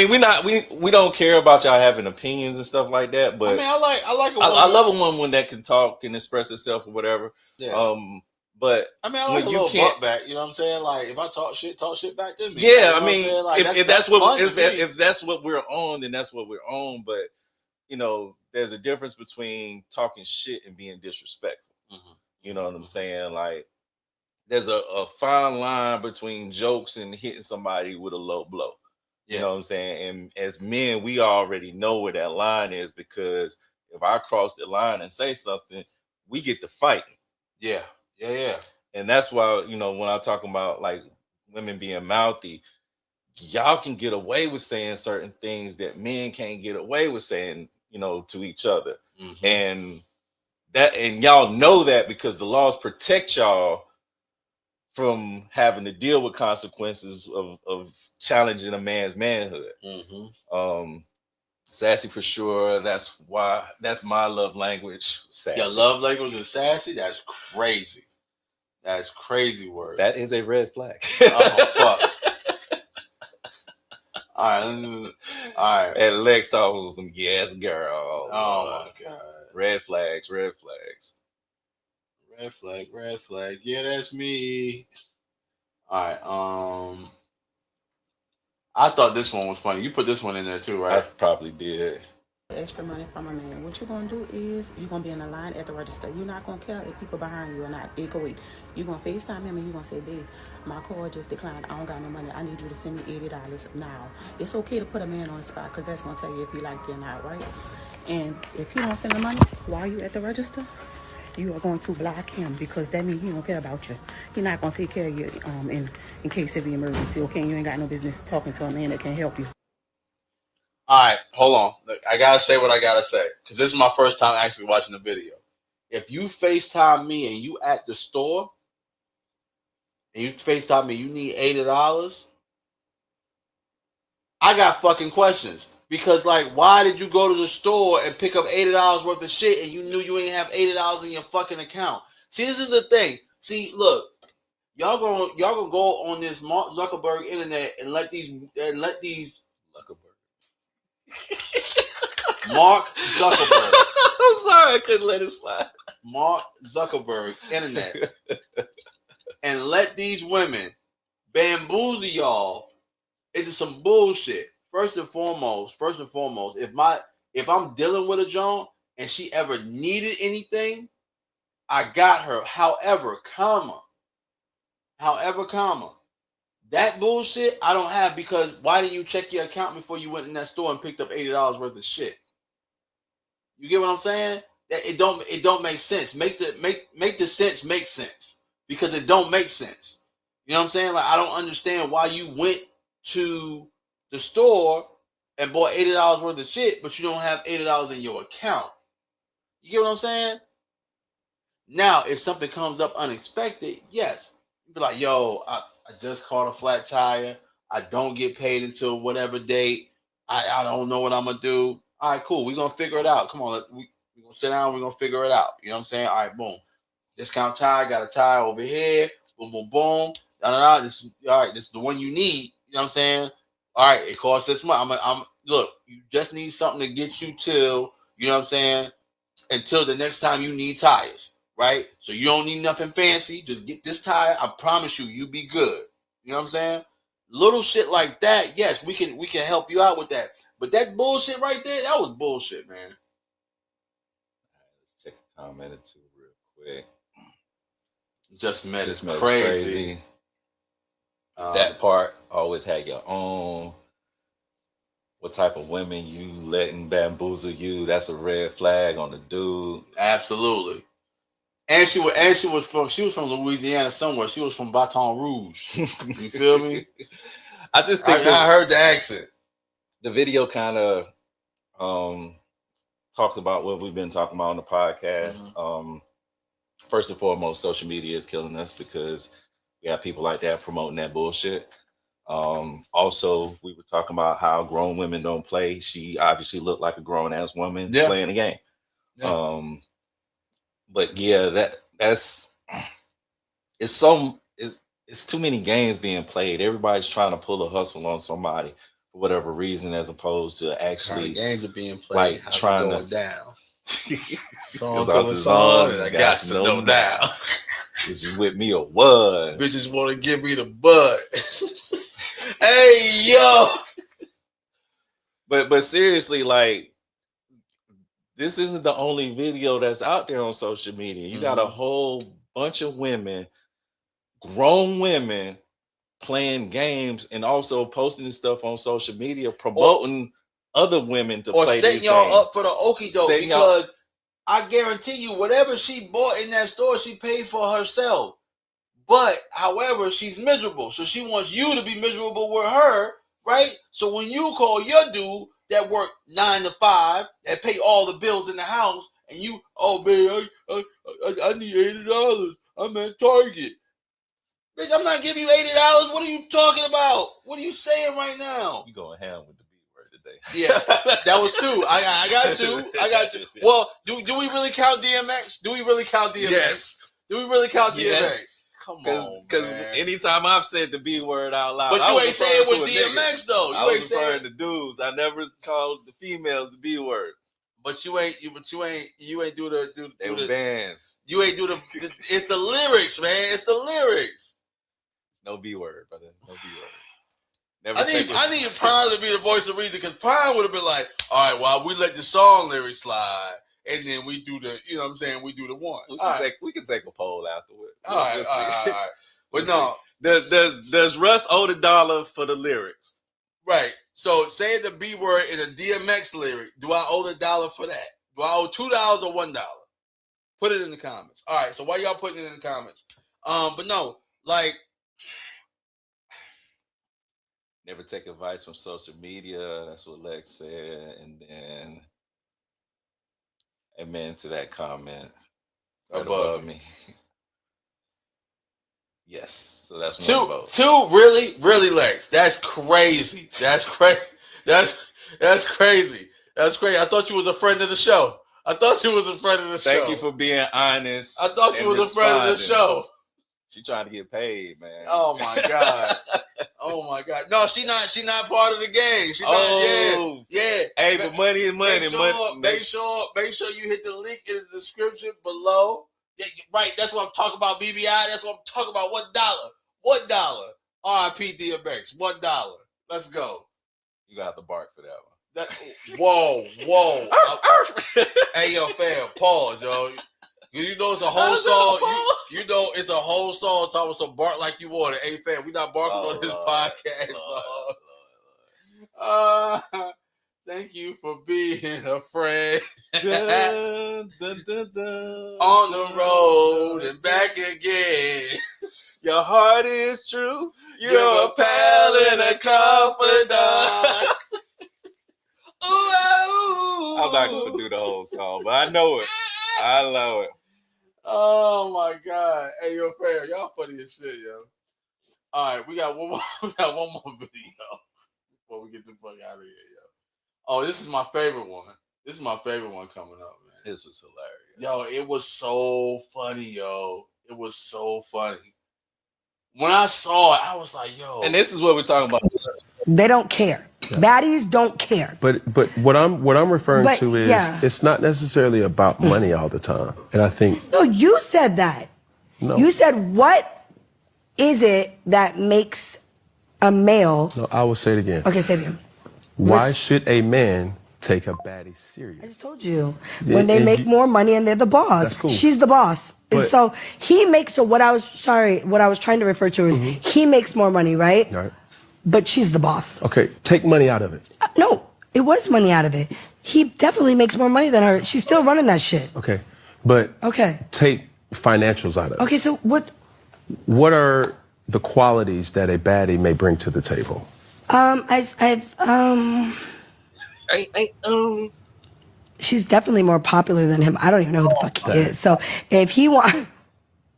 we don't care about y'all having opinions and stuff like that. But I mean, I love a woman that can talk and express herself or whatever. Yeah. But I mean, I like a little butt back. You know what I'm saying? Like, if I talk shit back to me. Yeah, like, I mean, like, if that's what we're on, then that's what we're on. But there's a difference between talking shit and being disrespectful. You know what I'm saying? Like, there's a fine line between jokes and hitting somebody with a low blow. You know what I'm saying? And as men, we already know where that line is, because if I cross the line and say something, we get to fighting. Yeah. And that's why, you know, when I'm talking about like women being mouthy, y'all can get away with saying certain things that men can't get away with saying, you know, to each other. And y'all know that because the laws protect y'all from having to deal with consequences of challenging a man's manhood. Sassy for sure. That's my love language. Sassy. Your love language is sassy? That's crazy. That's crazy word. That is a red flag. Oh, fuck. All right. And Lex thought was some yes girl. Oh my God. Red flags. Red flag. Yeah, that's me. All right. I thought this one was funny. You put this one in there too, right? I probably did. Extra money from a man. What you're gonna do is you're gonna be in the line at the register. You're not gonna care if people behind you or not. They go wait. You're gonna FaceTime him and you're gonna say, babe, my card just declined. I don't got no money. I need you to send me $80 now. It's okay to put a man on the spot because that's gonna tell you if he like you or not, right? And if he don't send the money while you at the register, you are going to block him because that means he don't care about you. He's not gonna take care of you in case of the emergency. Okay, you ain't got no business talking to a man that can help you. All right, hold on. Look, I gotta say what I gotta say because this is my first time actually watching the video. If you FaceTime me and you at the store and you FaceTime me, you need $80. I got fucking questions because, like, why did you go to the store and pick up $80 worth of shit and you knew you ain't have $80 in your fucking account? See, this is the thing. See, look, y'all gonna go on this Mark Zuckerberg internet and let these Mark Zuckerberg. I'm sorry, I couldn't let it slide. Mark Zuckerberg internet and let these women bamboozle y'all into some bullshit. First and foremost, if I'm dealing with a Joan and she ever needed anything, I got her. However, that bullshit I don't have because why didn't you check your account before you went in that store and picked up $80 worth of shit? You get what I'm saying? That it don't make sense. Make the sense make sense because it don't make sense. You know what I'm saying? Like I don't understand why you went to the store and bought $80 worth of shit, but you don't have $80 in your account. You get what I'm saying? Now, if something comes up unexpected, yes, you be like, yo, I just caught a flat tire. I don't get paid until whatever date. I don't know what I'm gonna do. All right, cool. We're gonna figure it out. Come on, we're gonna sit down, we're gonna figure it out. You know what I'm saying? All right, boom. Discount tire, got a tire over here. Boom, boom, boom. This is the one you need. You know what I'm saying? All right, it costs this much. Look, you just need something to get you till, you know what I'm saying, until the next time you need tires, right? So you don't need nothing fancy. Just get this tire. I promise you be good. You know what I'm saying? Little shit like that, yes, we can help you out with that. But that bullshit right there, that was bullshit, man. Let's check a comment or two real quick. Just met it's crazy. That part, always had your own. What type of women you letting bamboozle you? That's a red flag on the dude. Absolutely. And she was from Louisiana somewhere. She was from Baton Rouge. You feel me? I just think I heard the accent. The video kind of talked about what we've been talking about on the podcast. Mm-hmm. First and foremost, social media is killing us because we have people like that promoting that bullshit. Also, we were talking about how grown women don't play. She obviously looked like a grown ass woman playing the game. Yeah. But yeah, it's too many games being played. Everybody's trying to pull a hustle on somebody for whatever reason, as opposed to actually games are being played. Like trying to go down. Song to a song, and I got to know now. Is you with me or what? Bitches want to give me the butt. Hey yo. But seriously, like, this isn't the only video that's out there on social media. You got a whole bunch of women grown women playing games and also posting this stuff on social media, promoting other women to or play setting these y'all games. up for the okie doke, Setting y'all- because I guarantee you, whatever she bought in that store, she paid for herself. But however, she's miserable, so she wants you to be miserable with her, right? So when you call your dude that work 9 to 5, that pay all the bills in the house, and you, oh man, I need $80. I'm at Target. Bitch, I'm not giving you $80. What are you talking about? What are you saying right now? You going ham with the B word today? Yeah, that was 2. I got 2. Well, do we really count DMX? Do we really count DMX? Yes. Do we really count DMX? Yes. Come on, Because man. anytime I've said the B word out loud, But I you was ain't saying referring with to a nigga. DMX though. I You was ain't saying. referring to dudes. I never called the females the B word. But you ain't do the They were bands. You ain't do the. It's the lyrics, man. It's the lyrics. No B word, brother. No B word. I need Prime to be the voice of reason, because Prime would have been like, all right, well, we let the song lyrics slide, and then we do the, you know what I'm saying, we do the one. We can take a poll afterward. All right. But no. Does Russ owe the dollar for the lyrics? Right. So saying the B word in a DMX lyric, do I owe the dollar for that? Do I owe $2 or $1? Put it in the comments. All right. So why y'all putting it in the comments? But no, like, never take advice from social media. That's what Lex said. And then amen to that comment. Right above me. Yes. So that's one vote. 2, really, Lex. That's crazy. That's crazy. That's crazy. That's crazy. I thought you was a friend of the show. Thank you for being honest. I thought you was a friend of the show. She trying to get paid, man. Oh my god. Oh my god. No, she not part of the game. She not. Yeah. Hey, but money is money. Make sure you hit the link in the description below. Yeah, right. That's what I'm talking about. BBI. That's what I'm talking about. $1. RIP DMX. $1. Let's go. You got the bark for that one. Whoa. Hey, yo, fam. Pause, yo. You know it's a whole song. You know it's a whole song talking about some bark like you want it. Hey, fam, we not barking on this podcast, dog. Thank you for being a friend. On the road and back again. Your heart is true. You're a pal and a confidant. Ooh. I'm not going to do the whole song, but I know it. I love it. Oh my god. Hey, yo, fam, y'all funny as shit, yo. All right, we got one more video before we get the fuck out of here, yo. Oh, this is my favorite one. This is my favorite one coming up, man. This was hilarious. Yo, it was so funny, yo. It was so funny. When I saw it, I was like, yo. And this is what we're talking about. They don't care. Yeah. Baddies don't care. But what I'm referring to is it's not necessarily about money all the time. And I think no, you said that. No. You said what is it that makes a male? No, I will say it again. Okay, say it again. Why should a man take a baddie serious? I just told you. When they make more money and they're the boss. That's cool. She's the boss. But, so he makes what I was trying to refer to is he makes more money, right? Right. But she's the boss. Okay, take money out of it. No, it was money out of it. He definitely makes more money than her. She's still running that shit. Okay, but take financials out of it. Okay, so what are the qualities that a baddie may bring to the table? She's definitely more popular than him. I don't even know who the fuck he is. So if he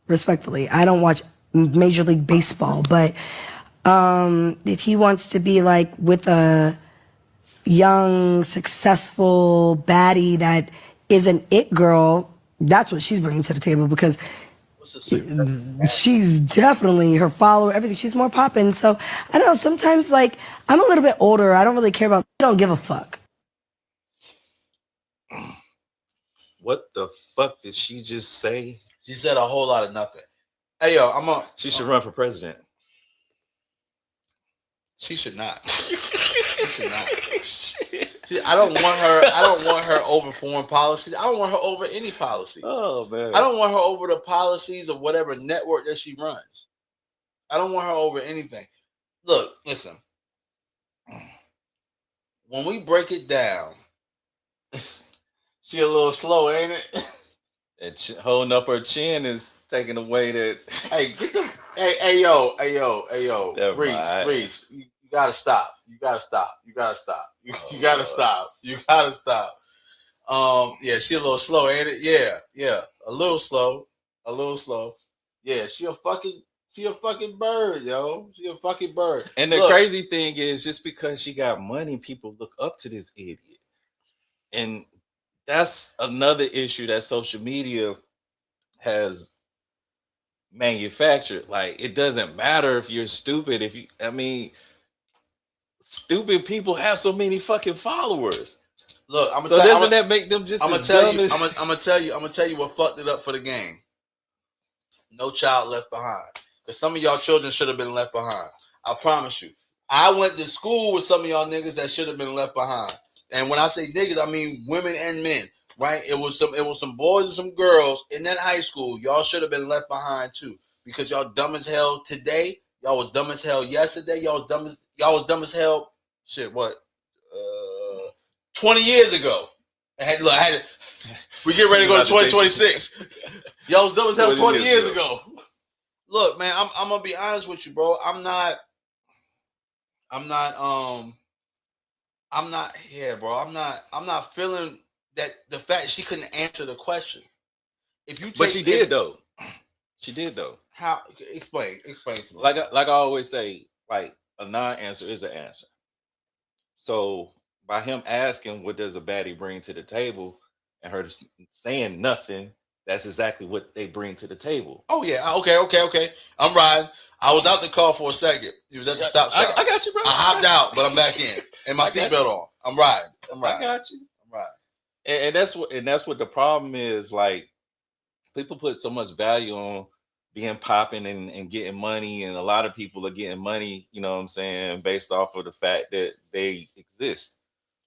respectfully, I don't watch Major League Baseball, but if he wants to be like with a young, successful baddie that is an it girl, that's what she's bringing to the table because she's definitely her follower, everything. She's more popping. So I don't know. Sometimes like I'm a little bit older. I don't really care about. I don't give a fuck. What the fuck did she just say? She said a whole lot of nothing. Hey yo, she should run for president. She should not. She should not. I don't want her over foreign policies. I don't want her over any policies. Oh man. I don't want her over the policies of whatever network that she runs. I don't want her over anything. Look, listen. When we break it down, she a little slow, ain't it? That holding up her chin is taking away that. Hey, get the hey yo, Never mind. Reese, you gotta stop. You gotta stop. You gotta stop. You gotta stop. Yeah, she a little slow, ain't it? Yeah, a little slow. Yeah, she a fucking bird, yo. She a fucking bird. And the crazy thing is, just because she got money, people look up to this idiot. And that's another issue that social media has manufactured. Like, it doesn't matter if you're stupid. Stupid people have so many fucking followers. Look, doesn't that make them just? I'm gonna tell you what fucked it up for the game. No child left behind. Because some of y'all children should have been left behind. I promise you. I went to school with some of y'all niggas that should have been left behind. And when I say niggas, I mean women and men. Right? It was some boys and some girls in that high school. Y'all should have been left behind too. Because y'all dumb as hell today. Y'all was dumb as hell yesterday. Y'all was dumb as hell. Shit, what? 20 years ago. We get ready to go to 2026. Y'all was dumb as hell 20 years ago. Look, man, I'm gonna be honest with you, bro. I'm not feeling that the fact she couldn't answer the question. But she did though. She did though. How? Explain to me. Like I always say, like a non-answer is an answer. So by him asking, what does a baddie bring to the table, and her saying nothing, that's exactly what they bring to the table. Oh yeah. Okay. I'm riding. I was out the car for a second. He was at the stop sign. I got you, bro. I hopped out, but I'm back in, and my seatbelt on. I'm riding. I got you. I'm riding. And that's what the problem is. Like, people put so much value on being popping and getting money, and a lot of people are getting money, you know what I'm saying, based off of the fact that they exist.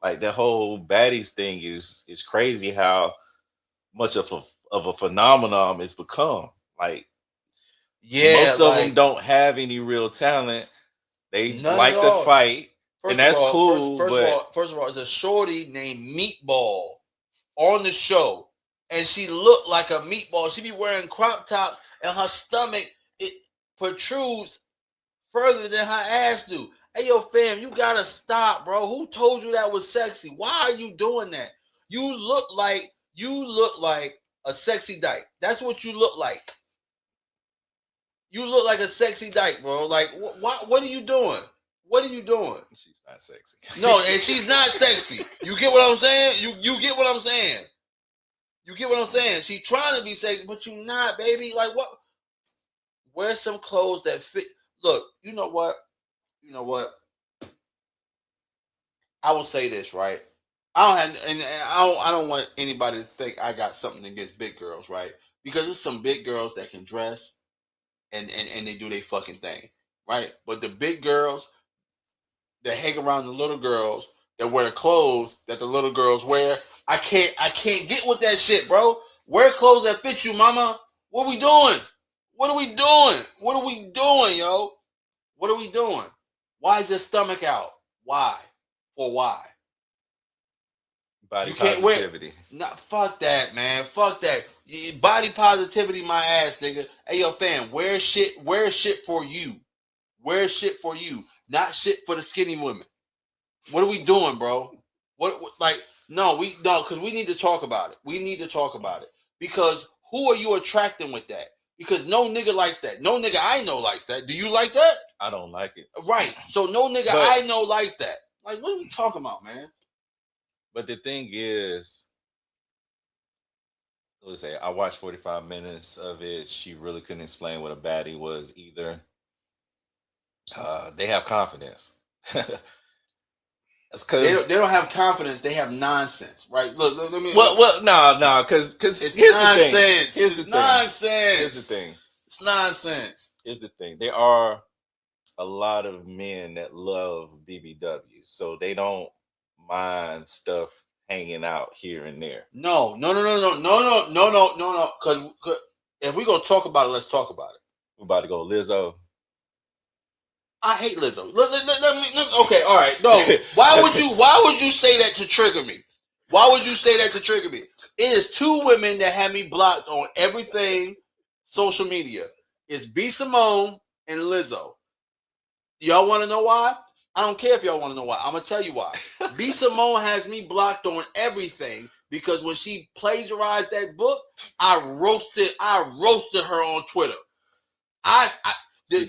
Like, the whole baddies thing is crazy how much of a phenomenon it's become. Like, most of them don't have any real talent. They like to fight, and that's cool. First of all, there's a shorty named Meatball on the show, and she looked like a meatball. She be wearing crop tops, and her stomach, it protrudes further than her ass do. Hey, yo, fam, you gotta stop, bro. Who told you that was sexy? Why are you doing that? You look like a sexy dyke. That's what you look like. You look like a sexy dyke, bro. Like, what are you doing? What are you doing? She's not sexy. No, and she's not sexy. You get what I'm saying? You get what I'm saying? You get what I'm saying? She's trying to be sexy, but you're not, baby. Like, what? Wear some clothes that fit. Look, you know what? I will say this, right? I don't want anybody to think I got something against big girls, right? Because there's some big girls that can dress and they do their fucking thing, right? But the big girls that hang around the little girls that wear the clothes that the little girls wear, I can't get with that shit, bro. Wear clothes that fit you, mama. What are we doing? What are we doing, yo? What are we doing? Why is your stomach out? Why? For why? Body positivity. Fuck that, man. Fuck that. Body positivity, my ass, nigga. Hey, yo, fam, wear shit for you. Wear shit for you, not shit for the skinny women. What are we doing, bro? Because we need to talk about it. Because who are you attracting with that? Because no nigga likes that. No nigga I know likes that. Do you like that? I don't like it. Right. So no nigga I know likes that. Like, what are we talking about, man? But the thing is, let's say I watched 45 minutes of it. She really couldn't explain what a baddie was either. They have confidence. That's because they don't have confidence. They have nonsense, right? Look, let me. No, because it's nonsense. Here's the thing. It's nonsense. Here's the thing. There are a lot of men that love BBW, so they don't mind stuff hanging out here and there. No. Because if we're gonna talk about it, let's talk about it. We're about to go Lizzo. I hate Lizzo. Okay, all right. No, why would you say that to trigger me? Why would you say that to trigger me? It is two women that have me blocked on everything social media. It's B Simone and Lizzo. Y'all want to know why? I don't care if y'all want to know why. I'm gonna tell you why. B Simone has me blocked on everything because when she plagiarized that book, I roasted her on Twitter. The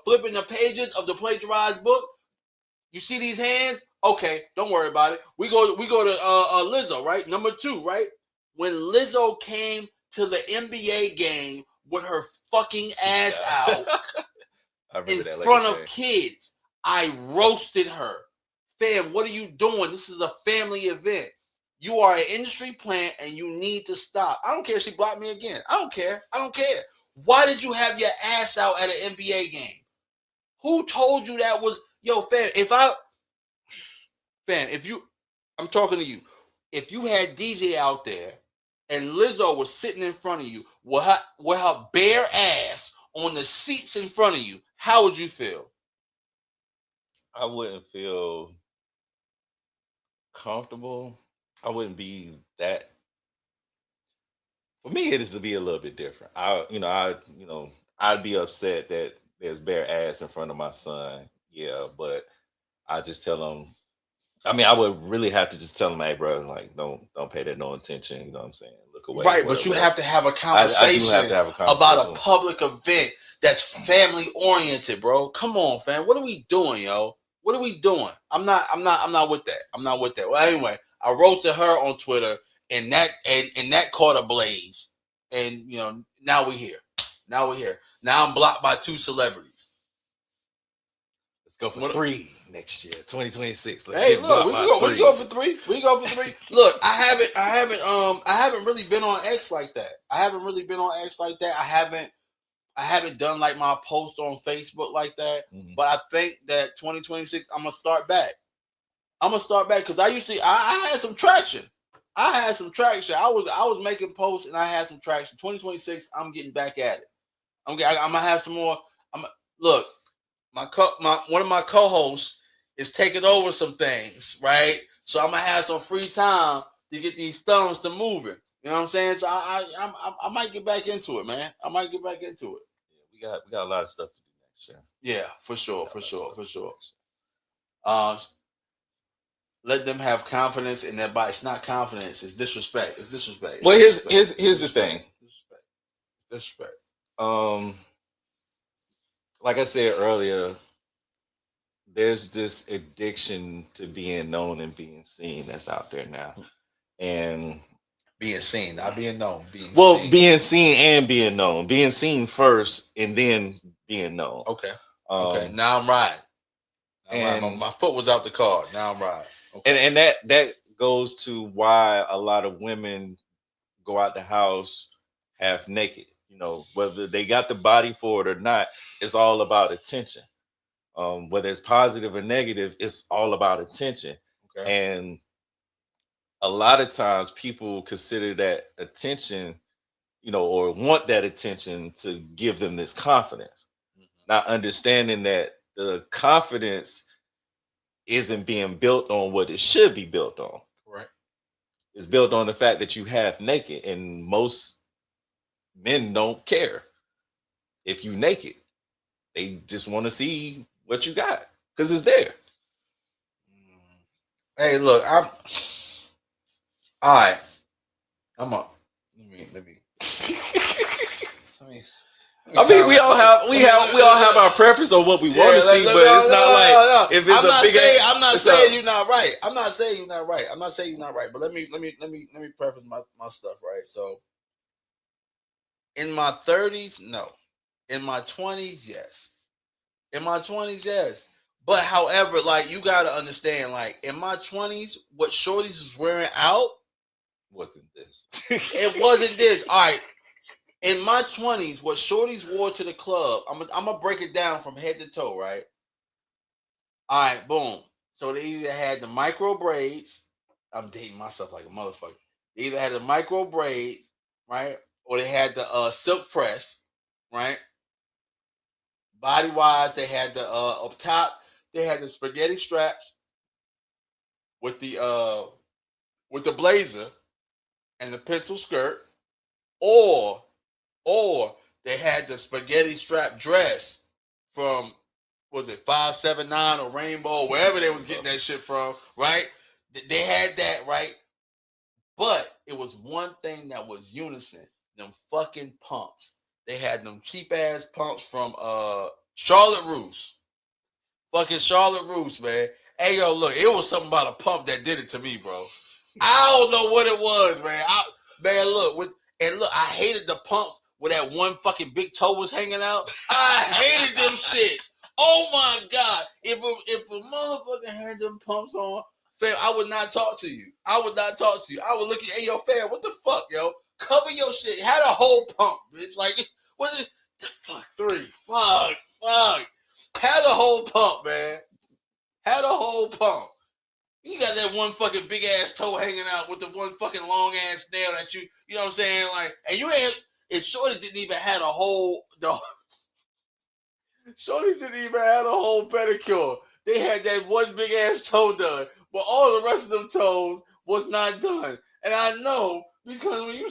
flipping the pages of the plagiarized book. You see these hands? Okay, don't worry about it. We go to Lizzo, right? Number 2, right? When Lizzo came to the NBA game with her fucking ass out in front of kids, I roasted her. Fam, what are you doing? This is a family event. You are an industry plant and you need to stop. I don't care if she blocked me again. I don't care. Why did you have your ass out at an NBA game? Who told you that was fam? I'm talking to you. If you had DJ out there and Lizzo was sitting in front of you with her bare ass on the seats in front of you, how would you feel? I wouldn't feel comfortable. I wouldn't be that. For me, it is to be a little bit different. I'd be upset that there's bare ass in front of my son. Yeah, but I just tell him. I mean, I would really have to just tell him, hey, bro, like, don't pay that no attention. You know what I'm saying? Look away. Right, but you have to have a conversation, about a public event that's family oriented, bro. Come on, fam. What are we doing, yo? What are we doing? I'm not with that. Well, anyway, I roasted her on Twitter, and that caught a blaze, and now we're here. Now I'm blocked by 2 celebrities. Let's go for 3 next year, 2026. Hey, look, we go for 3. Look, I haven't really been on X like that. I haven't done like my post on Facebook like that. Mm-hmm. But I think that 2026, I'm gonna start back because I had some traction. I was making posts and I had some traction. 2026, I'm getting back at it. I'm gonna have some more. Look, one of my co-hosts is taking over some things, right? So I'm gonna have some free time to get these thumbs to moving. You know what I'm saying? So I might get back into it, man. Yeah, we got a lot of stuff to do next year. Yeah, for sure. Let them have confidence in their body. It's not confidence. It's disrespect. Well, here's the thing. Disrespect. Like I said earlier, there's this addiction to being known and being seen that's out there now, and being seen, not being known. Being seen and being known. Being seen first, and then being known. Okay. Now I'm riding. My foot was out the car. Now I'm riding. Okay. And that goes to why a lot of women go out the house half naked. Whether they got the body for it or not, it's all about attention. Whether it's positive or negative, it's all about attention. Okay. And a lot of times people consider that attention, or want that attention to give them this confidence. Mm-hmm. Not understanding that the confidence isn't being built on what it should be built on. Correct. It's built on the fact that you half naked, and most men don't care if you naked. They just want to see what you got because it's there. Hey, look, I'm all right. I'm up. Let me. I mean, we all have our preference on what we want to see, but it's not if it's I'm not saying you're not right. I'm not saying you're not right. But let me preface my stuff, right? So, in my 30s, no. In my 20s, yes. But however, like, you gotta understand, like, in my 20s, what shorties was wearing out wasn't this. It wasn't this. All right. In my 20s, what shorties wore to the club, I'm gonna break it down from head to toe, right? All right, boom. So they either had the micro braids. I'm dating myself like a motherfucker. They either had the micro braids, right? Or they had the silk press, right? body wise, they had the up top, they had the spaghetti straps with the blazer and the pencil skirt, or they had the spaghetti strap dress from, was it 579 or Rainbow, wherever they was getting that shit from, right? They had that, right? But it was one thing that was unison, them fucking pumps. They had them cheap ass pumps from Charlotte Russe. Fucking Charlotte Russe, man. Hey yo, look, it was something about a pump that did it to me, bro. I don't know what it was, man. I hated the pumps where that one fucking big toe was hanging out. I hated them shits. Oh my god. If a motherfucker had them pumps on, fam, I would not talk to you. I would look at, hey yo, fam, what the fuck, yo? Cover your shit. Had a whole pump, bitch. Like, what is the fuck? 3. Fuck. Had a whole pump, man. Had a whole pump. You got that one fucking big ass toe hanging out with the one fucking long ass nail that you know what I'm saying? Like, and you ain't, and Shorty didn't even have a whole, Shorty didn't even have a whole pedicure. They had that one big ass toe done, but all the rest of them toes was not done. And I know because when you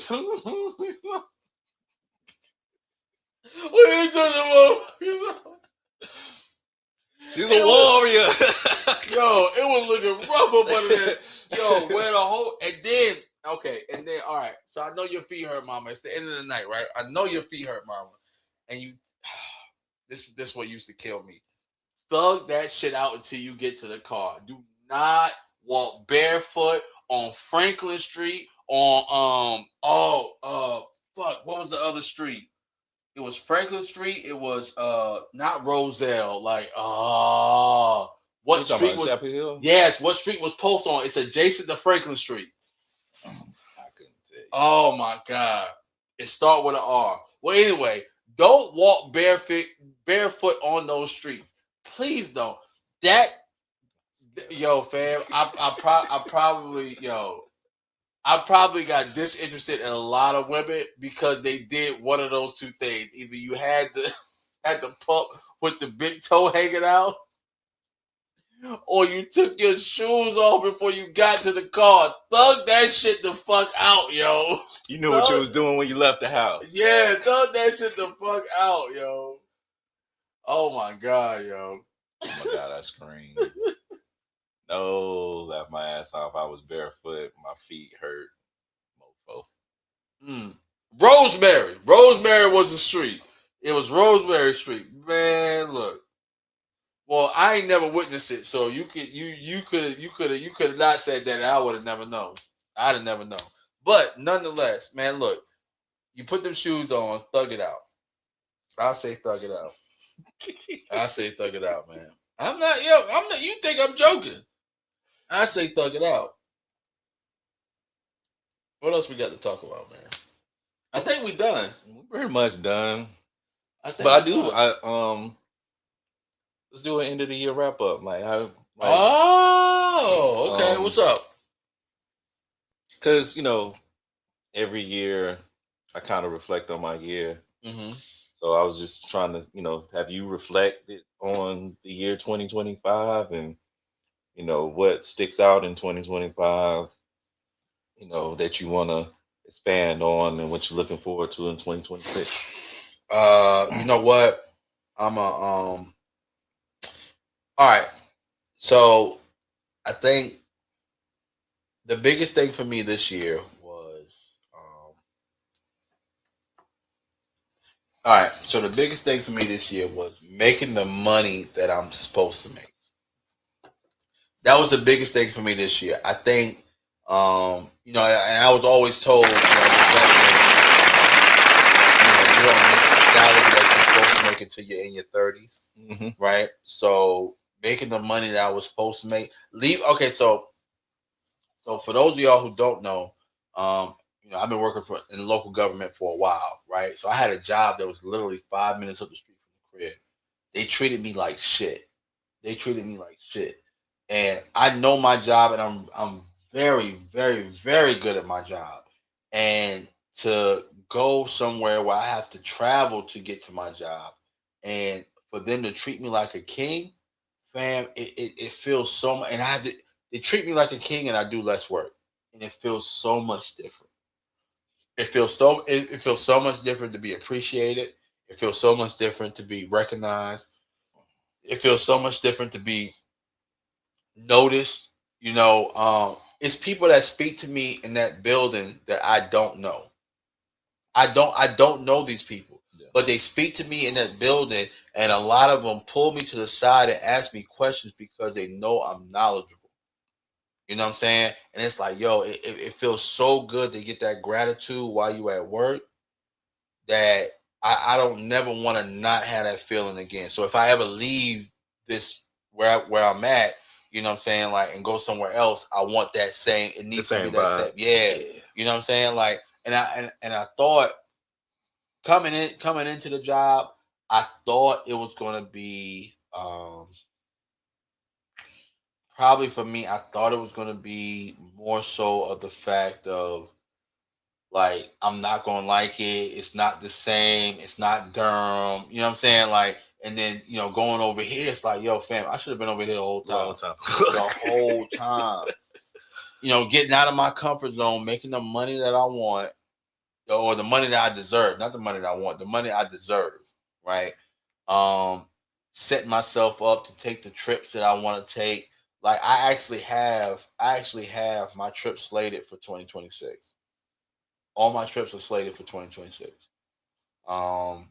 She's a warrior. Yo, it was looking rough up under there. Yo, where the whole, and then all right. So I know your feet hurt, mama. It's the end of the night, right? I know your feet hurt, mama. And you, this what used to kill me. Thug that shit out until you get to the car. Do not walk barefoot on Franklin Street. On fuck, what was the other street? It was Franklin Street. It was not Roselle. Like what street was Chapel Hill? Yes, what street was Post on? It's adjacent to Franklin Street. I couldn't tell you. Oh my god. It start with an R. Well, anyway, don't walk barefoot on those streets. Please don't. That yo, fam, I probably got disinterested in a lot of women because they did one of those two things. Either you had the pump with the big toe hanging out, or you took your shoes off before you got to the car. Thug that shit the fuck out, yo. You knew what you was doing when you left the house. Yeah, thug that shit the fuck out, yo. Oh my god, yo. Oh my god, I screamed. No, left my ass off. I was barefoot. My feet hurt. Mofo. Rosemary. Rosemary was the street. It was Rosemary Street. Man, look. Well, I ain't never witnessed it, so you could have not said that. I would have never known. I'd have never known. But nonetheless, man, look. You put them shoes on, thug it out. I say thug it out. I say thug it out, man. I'm not. You think I'm joking? I say thug it out. What else we got to talk about, man? I think we done. We're pretty much done. Let's do an end of the year wrap up. Okay. What's up? Because every year I kind of reflect on my year. Mm-hmm. So I was just trying to, have you reflected on the year 2025 and what sticks out in 2025, that you want to expand on and what you're looking forward to in 2026? You know what? All right. So I think the biggest thing for me this year was, all right. So the biggest thing for me this year was making the money that I'm supposed to make. That was the biggest thing for me this year. I think, and I was always told, you don't make the salary that you're supposed to make until you're in your 30s, right? So making the money that I was supposed to make, Okay, so for those of y'all who don't know, I've been working in the local government for a while, right? So I had a job that was literally 5 minutes up the street from the crib. They treated me like shit. And I know my job, and I'm very, very, very good at my job. And to go somewhere where I have to travel to get to my job, and for them to treat me like a king, fam, it feels so much. And they treat me like a king, and I do less work, and it feels so much different. It feels so much different to be appreciated. It feels so much different to be recognized. It feels so much different to be noticed. It's people that speak to me in that building that I don't know. I don't know these people, but they speak to me in that building, and a lot of them pull me to the side and ask me questions because they know I'm knowledgeable. You know what I'm saying? And it's like, yo, it feels so good to get that gratitude while you at work that I don't never want to not have that feeling again. So if I ever leave this where I'm at, you know what I'm saying, like, and go somewhere else, I want that same. It needs to be that same. Yeah. You know what I'm saying? Like, and I thought coming into the job, I thought it was gonna be probably for me, I thought it was gonna be more so of the fact of like I'm not gonna like it. It's not the same. It's not Durham. You know what I'm saying? Like, and then going over here, it's like, yo, fam, I should have been over here the whole time. The whole time. Getting out of my comfort zone, making the money that I want, or the money that I deserve, not the money that I want, the money I deserve, right? Setting myself up to take the trips that I want to take. Like I actually have my trips slated for 2026. All my trips are slated for 2026. I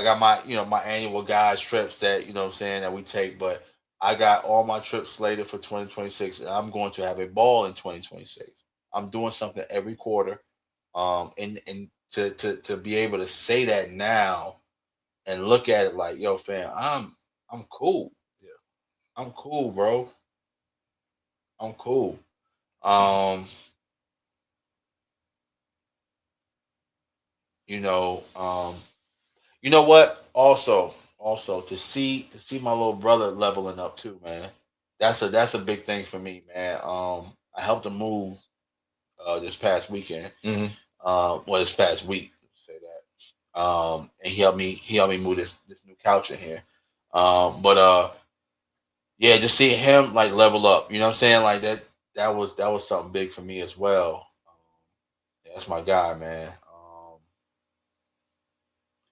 got my annual guys trips that, what I'm saying, that we take, but I got all my trips slated for 2026, and I'm going to have a ball in 2026. I'm doing something every quarter. And to be able to say that now and look at it like, yo, fam, I'm cool. Yeah. I'm cool, bro. I'm cool. You know what? Also to see my little brother leveling up too, man. That's a big thing for me, man. I helped him move this past weekend. Mm-hmm. Well, this past week, say that. And he helped me move this new couch in here. Yeah, just seeing him like level up, you know what I'm saying? Like that was something big for me as well. Yeah, that's my guy, man.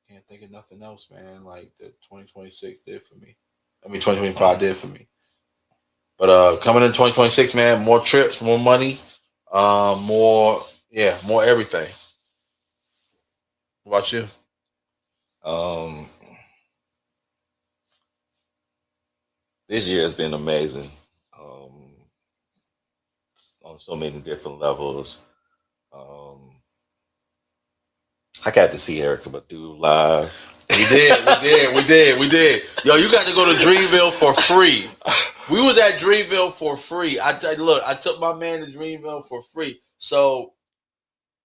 Can't think of nothing else, man. Like that 2026 did for me. 2025 did for me. But coming in 2026, man, more trips, more money, more everything. What about you? This year has been amazing, on so many different levels. I got to see Erykah Badu live. We did. Yo, you got to go to Dreamville for free. We was at Dreamville for free. I took my man to Dreamville for free. So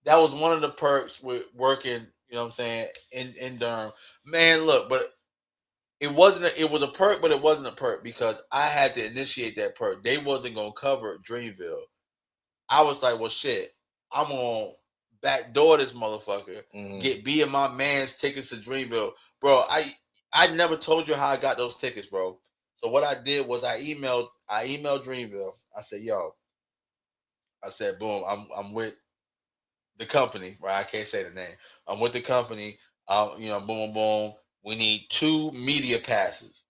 that was one of the perks with working, you know what I'm saying, in Durham. Man, look, but it was a perk, but it wasn't a perk because I had to initiate that perk. They wasn't gonna cover Dreamville. I was like, well, shit, I'm gonna backdoor this motherfucker, get B and my man's tickets to Dreamville. Bro, I never told you how I got those tickets, bro. So what I did was I emailed Dreamville. I said, yo, boom, I'm with the company, right? I can't say the name. I'm with the company. Boom, boom. We need 2 media passes.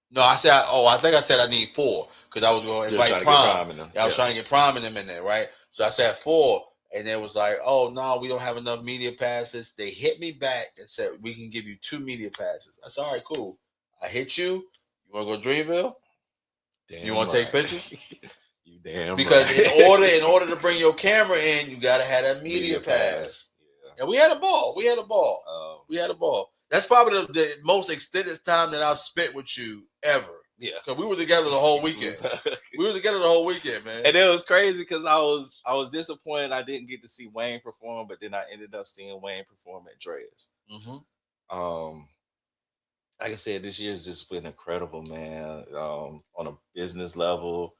No, I think I said I need 4 because I was going to invite Prime. I was trying to get Prime and them in there, right? So I said 4, and it was like, oh no, we don't have enough media passes. They hit me back and said we can give you 2 media passes. I said, all right, cool. I hit you. You want to go to Dreamville? You want to take pictures? You damn because right. in order to bring your camera in, you gotta have that media pass. Yeah. And we had a ball. We had a ball. That's probably the most extended time that I've spent with you ever. Yeah, because we were together the whole weekend. Man. And it was crazy because I was disappointed I didn't get to see Wayne perform, but then I ended up seeing Wayne perform at Dre's. Like I said, this year's just been incredible, man. On a business level,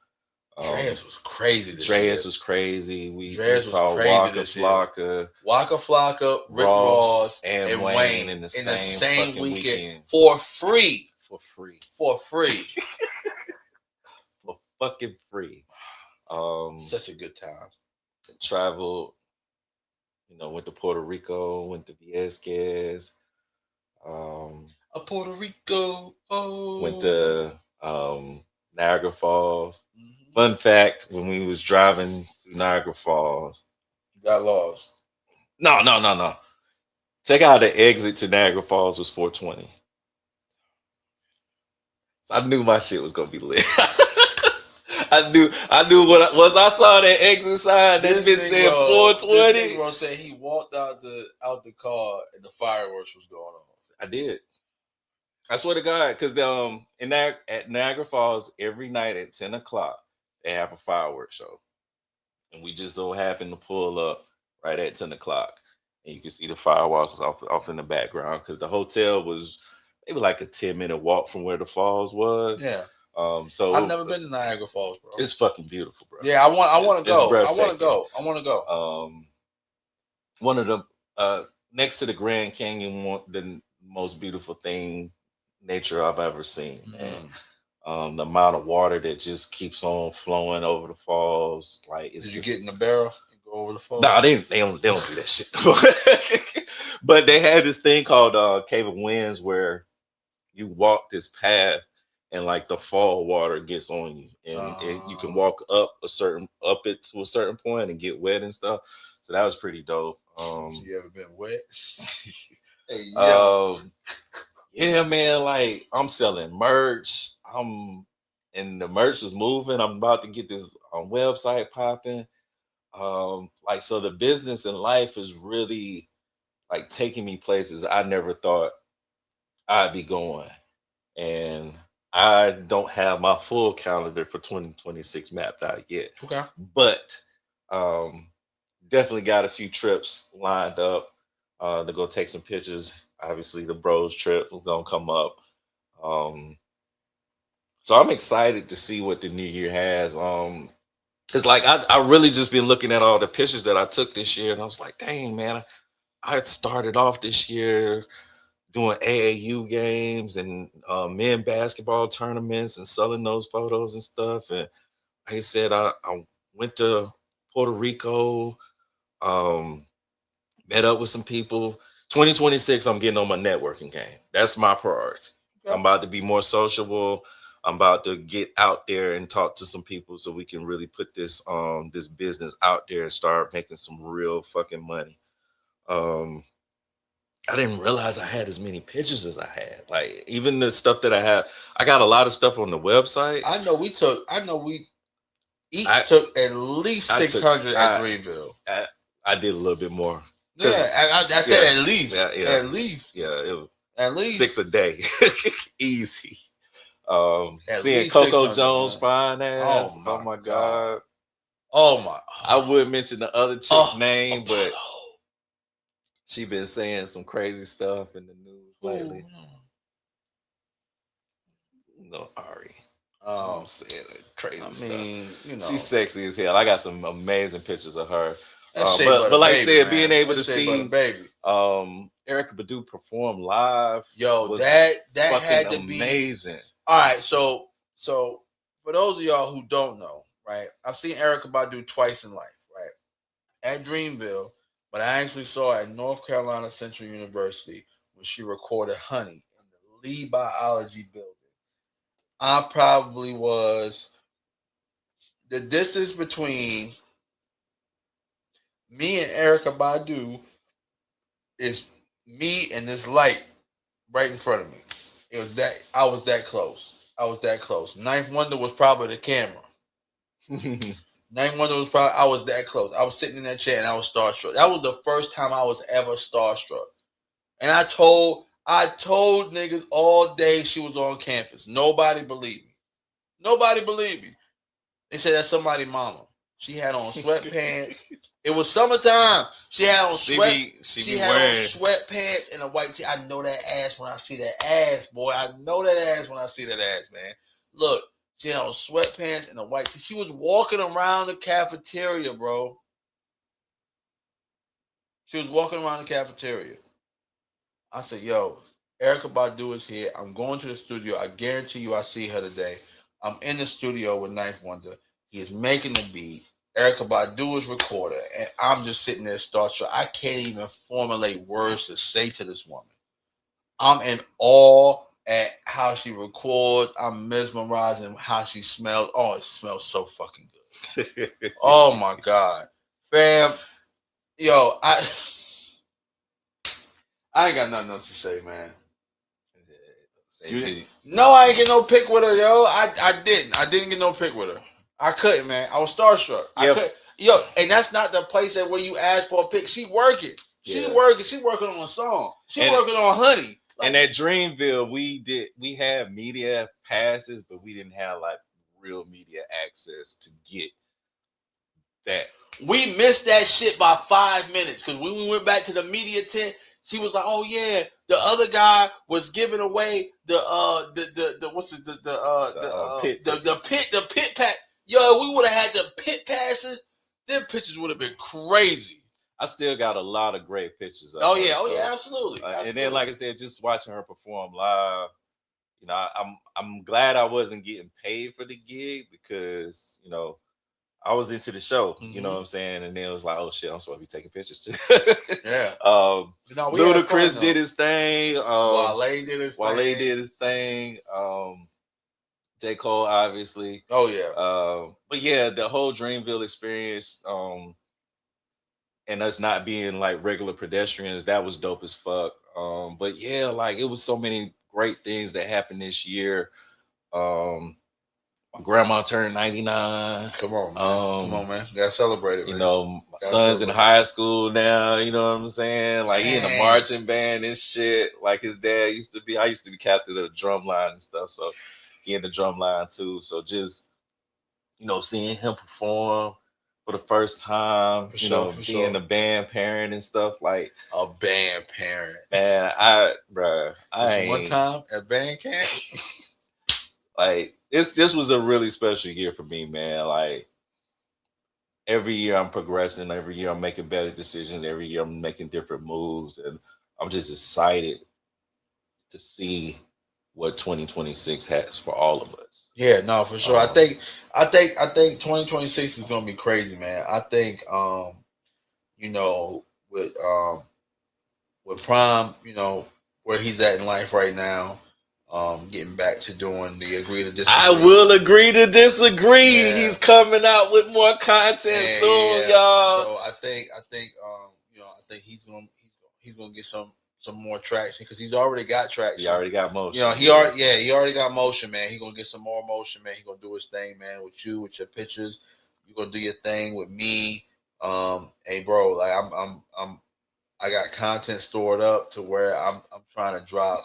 Dreas was crazy this Dreas year. was crazy. We Dreas saw was crazy Waka this year. Flocka, Waka Flocka, Rick Ross, and Wayne in the same weekend for free. For free. For free. For fucking free. Such a good time. Traveled, went to Puerto Rico, went to Viescas. Puerto Rico. Oh. Went to Niagara Falls. Mm-hmm. Fun fact, when we was driving to Niagara Falls. You got lost. No. Check out the exit to Niagara Falls was 420. So I knew my shit was gonna be lit. I knew once I saw that exit sign, that bitch said 420. This nigga said he walked out the car and the fireworks was going on. I did. I swear to God, because at Niagara Falls every night at 10 o'clock they have a fireworks show, and we just so happened to pull up right at 10 o'clock, and you can see the fireworks off in the background because the hotel was maybe like a 10-minute walk from where the falls was. Yeah. So I've never been to Niagara Falls, bro. It's fucking beautiful, bro. Yeah, I want to go. I want to go. One of the next to the Grand Canyon, the most beautiful thing nature I've ever seen. Mm-hmm. The amount of water that just keeps on flowing over the falls, like it's. Did you get in the barrel and go over the falls? No, they don't do that shit. But they had this thing called Cave of Winds where you walk this path and like the fall water gets on you, and you can walk up it to a certain point and get wet and stuff. So that was pretty dope. So you ever been wet? Hey, yeah, man. Like I'm selling merch. And the merch is moving. I'm about to get this website popping. So the business and life is really like taking me places I never thought I'd be going, and I don't have my full calendar for 2026 mapped out yet. Okay. But definitely got a few trips lined up to go take some pictures. Obviously, the bros trip is going to come up. So I'm excited to see what the new year has. It's like I really just been looking at all the pictures that I took this year, and I was like, dang, man, I started off this year doing AAU games and men basketball tournaments and selling those photos and stuff. And like I said, I went to Puerto Rico, met up with some people. 2026, I'm getting on my networking game. That's my priority. Okay. I'm about to be more sociable. I'm about to get out there and talk to some people so we can really put this this business out there and start making some real fucking money. I didn't realize I had as many pictures as I had. Like even the stuff that I had, I got a lot of stuff on the website. I know we took at least 600 at Dreamville. I did a little bit more. Yeah, I said at least. Yeah. At least. Yeah, at least 6 a day. Easy. Seeing Coco Jones fine ass. Oh my God. Oh my. I would mention the other chick's name, but she been saying some crazy stuff in the news lately. No, Ari. I'm saying crazy stuff. She's sexy as hell. I got some amazing pictures of her. But like I said, being able to see Erykah Badu perform live, was that had to be amazing. All right, so for those of y'all who don't know, right? I've seen Erykah Badu twice in life, right? At Dreamville, but I actually saw her at North Carolina Central University when she recorded Honey in the Lee Biology building. I probably was the distance between me and Erykah Badu is me and this light right in front of me. It was that I was that close. Ninth Wonder was probably the camera. Ninth Wonder was probably I was that close. I was sitting in that chair and I was starstruck. That was the first time I was ever starstruck. And I told niggas all day she was on campus. Nobody believed me. They said that's somebody's mama. She had on sweatpants. It was summertime. She had on sweatpants and a white tee. I know that ass when I see that ass, boy. I know that ass when I see that ass, man. Look, She had on sweatpants and a white tee. She was walking around the cafeteria, bro. She was walking around the cafeteria. I said, yo, Erykah Badu is here. I'm going to the studio. I guarantee you I see her today. I'm in the studio with Ninth Wonder. He is making the beat. Erykah Badu is recording. And I'm just sitting there starstruck. I can't even formulate words to say to this woman. I'm in awe at how she records. I'm mesmerized in how she smells. Oh, it smells so fucking good. Oh my God. Fam, yo, I ain't got nothing else to say, man. No, I ain't get no pic with her, yo. I didn't get no pic with her. I couldn't, man. I was starstruck. Yep. I couldn't. Yo, and that's not the place that where you ask for a pic. She working. She working. She working on a song. She working on Honey. And at Dreamville, we had media passes, but we didn't have like real media access to get that. We missed that shit by 5 minutes because when we went back to the media tent, she was like, "Oh yeah, the other guy was giving away the pit pack. Yo, we would have had the pit passes. Them pictures would have been crazy." I still got a lot of great pictures of her. Yeah, absolutely. And then, like I said, just watching her perform live, you know, I'm glad I wasn't getting paid for the gig because, you know, I was into the show, you know what I'm saying? And then it was like, oh shit, I'm supposed to be taking pictures too. Yeah. Ludacris did his thing. Wale did his thing. J. Cole, obviously. Oh yeah. But yeah, the whole Dreamville experience, and us not being like regular pedestrians, that was dope as fuck. But yeah, like it was so many great things that happened this year. My grandma turned 99. Come on, man. You gotta celebrate it, man. You know, my son's in high school now, you know what I'm saying? Like he in a marching band and shit. Like his dad used to be. I used to be captain of the drum line and stuff. So he in the drum line too. So just, you know, seeing him perform for the first time, being a band parent and stuff, like a band parent. Man, I one time at band camp. Like this was a really special year for me, man. Like every year I'm progressing, every year I'm making better decisions, every year I'm making different moves, and I'm just excited to see what 2026 has for all of us. Yeah, no, for sure. I think 2026 is gonna be crazy, man. I think you know, with Prime, you know, where he's at in life right now, getting back to doing the agree to disagree. I will agree to disagree. Yeah. He's coming out with more content soon, y'all. So I think you know, I think he's gonna get some more traction because he's already got traction. He already got motion. You know, he already got motion, man. He's gonna get some more motion, man. He's gonna do his thing, man, with you, with your pictures. You're gonna do your thing with me. Hey bro, like I got content stored up to where I'm trying to drop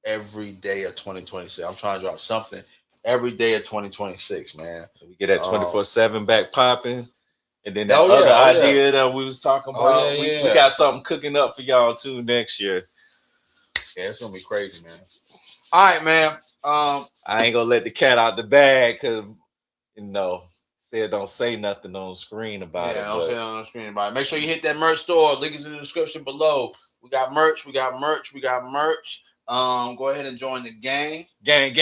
every day of 2026. I'm trying to drop something every day of 2026, man. We get that 24/7 back popping. And then that other idea that we was talking about, we got something cooking up for y'all too next year. Yeah, it's gonna be crazy, man. All right, man. I ain't gonna let the cat out the bag because, you know, said don't say nothing on screen about it. Yeah, don't say nothing on screen about it. Make sure you hit that merch store. Link is in the description below. We got merch. Go ahead and join the gang. Gang.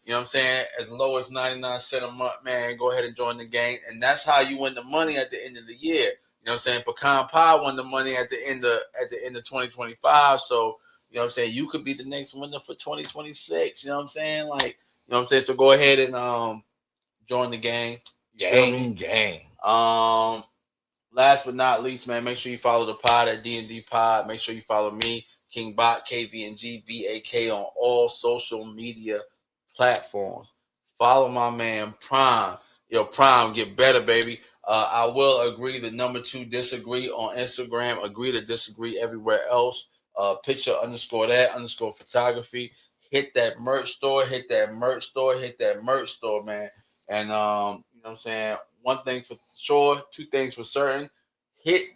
You know what I'm saying? As low as 99 cents a month, man. Go ahead and join the gang. And that's how you win the money at the end of the year. You know what I'm saying? Pecan Pie won the money at the end of 2025. So, you know what I'm saying? You could be the next winner for 2026. You know what I'm saying? Like, you know what I'm saying? So go ahead and join the gang. Gang. Last but not least, man, make sure you follow the pod at D&D Pod. Make sure you follow me, King Bot, KVNGBAK, on all social media platforms. Follow my man Prime. Yo, Prime, get better, baby. I will agree to number 2 disagree on Instagram. Agree to disagree everywhere else. Picture _that _photography. Hit that merch store, man. And you know what I'm saying? One thing for sure, 2 things for certain. Hit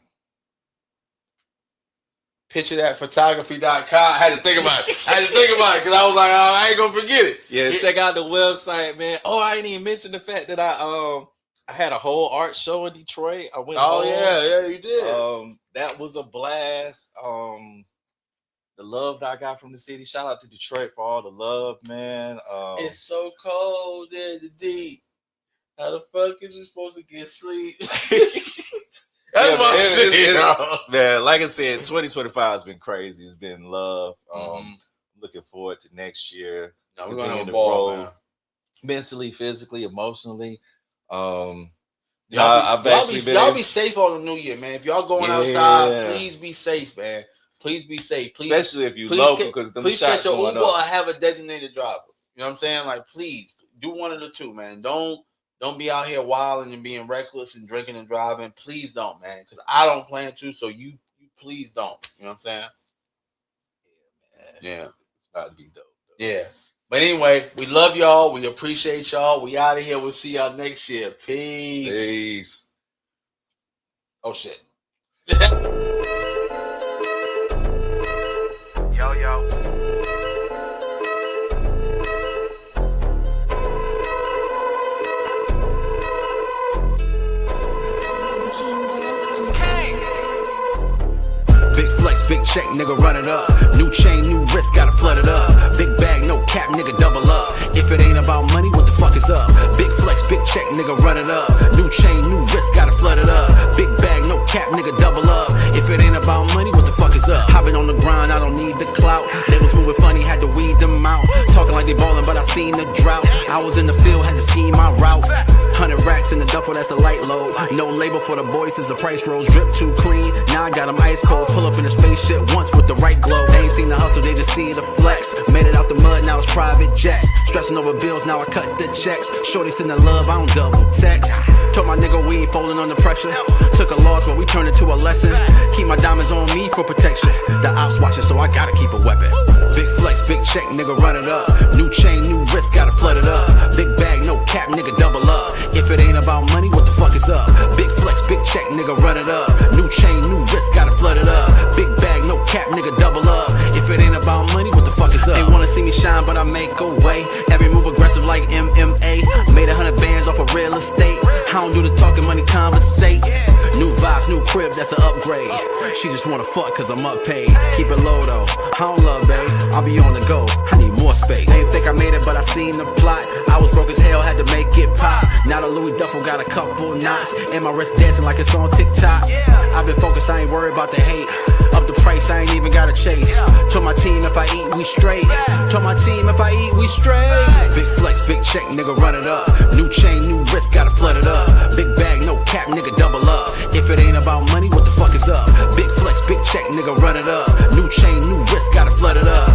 Picture that photography.com. I had to think about it. Because I was like, oh, I ain't gonna forget it. Yeah, check out the website, man. Oh, I didn't even mention the fact that I had a whole art show in Detroit. I went. Oh yeah, you did. That was a blast. The love that I got from the city. Shout out to Detroit for all the love, man. It's so cold in the deep. How the fuck is we supposed to get sleep? That's my shit, man. Like I said, 2025 has been crazy. It's been love. Looking forward to next year. No, we're gonna have a ball, man. Mentally, physically, emotionally. Y'all be safe on the new year, man. If y'all going outside, please be safe, man. Please be safe. Please, especially if you local, because please catch an Uber or have a designated driver. You know what I'm saying? Like, please do one of the two, man. Don't be out here wilding and being reckless and drinking and driving. Please don't, man. Because I don't plan to. So you please don't. You know what I'm saying? Yeah, man. It's about to be dope. Yeah. But anyway, we love y'all. We appreciate y'all. We out of here. We'll see y'all next year. Peace. Oh shit. Yo. Big flex, big check, nigga, run it up. New chain, new wrist, gotta flood it up. Big bag, no cap, nigga, double up. If it ain't about money, what the fuck is up? Big flex, big check, nigga, run it up. New chain, new wrist, gotta flood it up. Big bag, no cap, nigga, double up. If it ain't about money, what the fuk is up? I've been on the grind, I don't need the clout. They was moving funny, had to weed them out. Talking like they ballin', but I seen the drought. I was in the field, had to scheme my route. 100 racks in the duffel, that's a light load. No label for the boys since the price rose. Drip too clean, now I got them ice cold. Pull up in a spaceship once with the right glow. They ain't seen the hustle, they just see the flex. Made it out the mud, now it's private jets. Stressing over bills, now I cut the checks. Shorty sending love, I don't double text. Told my nigga we ain't folding under pressure. Took a loss, but we turned it to a lesson. Keep my diamonds on me for protection. The ops watching, so I gotta keep a weapon. Big flex, big check, nigga, run it up. New chain, new wrist, gotta flood it up. Big bag, no cap, nigga, double up. If it ain't about money, what the fuck is up? Big flex, big check, nigga, run it up. New chain, new wrist, gotta flood it up. Big bag, no cap, nigga, double up. If it ain't about money, what the fuck is up? They wanna see me shine, but I make a way. Every move aggressive like MMA. Made 100 bands off of real estate. I don't do the talking, money conversate. New vibes, new crib, that's an upgrade. She just wanna fuck cause I'm up paid. Keep it low though, I don't love babe. I'll be on the go, I need more space. Ain't think I made it, but I seen the plot. I was broke as hell, had to make it pop. Now the Louis duffel got a couple knots. And my wrist dancing like it's on TikTok. I've been focused, I ain't worried about the hate. Up the price, I ain't even gotta chase. Told my team if I eat, we straight. Told my team if I eat, we straight. Big flex, big check, nigga, run it up. New chain, new wrist, gotta flood it up. Big bag, no cap, nigga, double up. If it ain't about money, what the fuck is up? Big flex, big check, nigga, run it up. New chain, new wrist, gotta flood it up.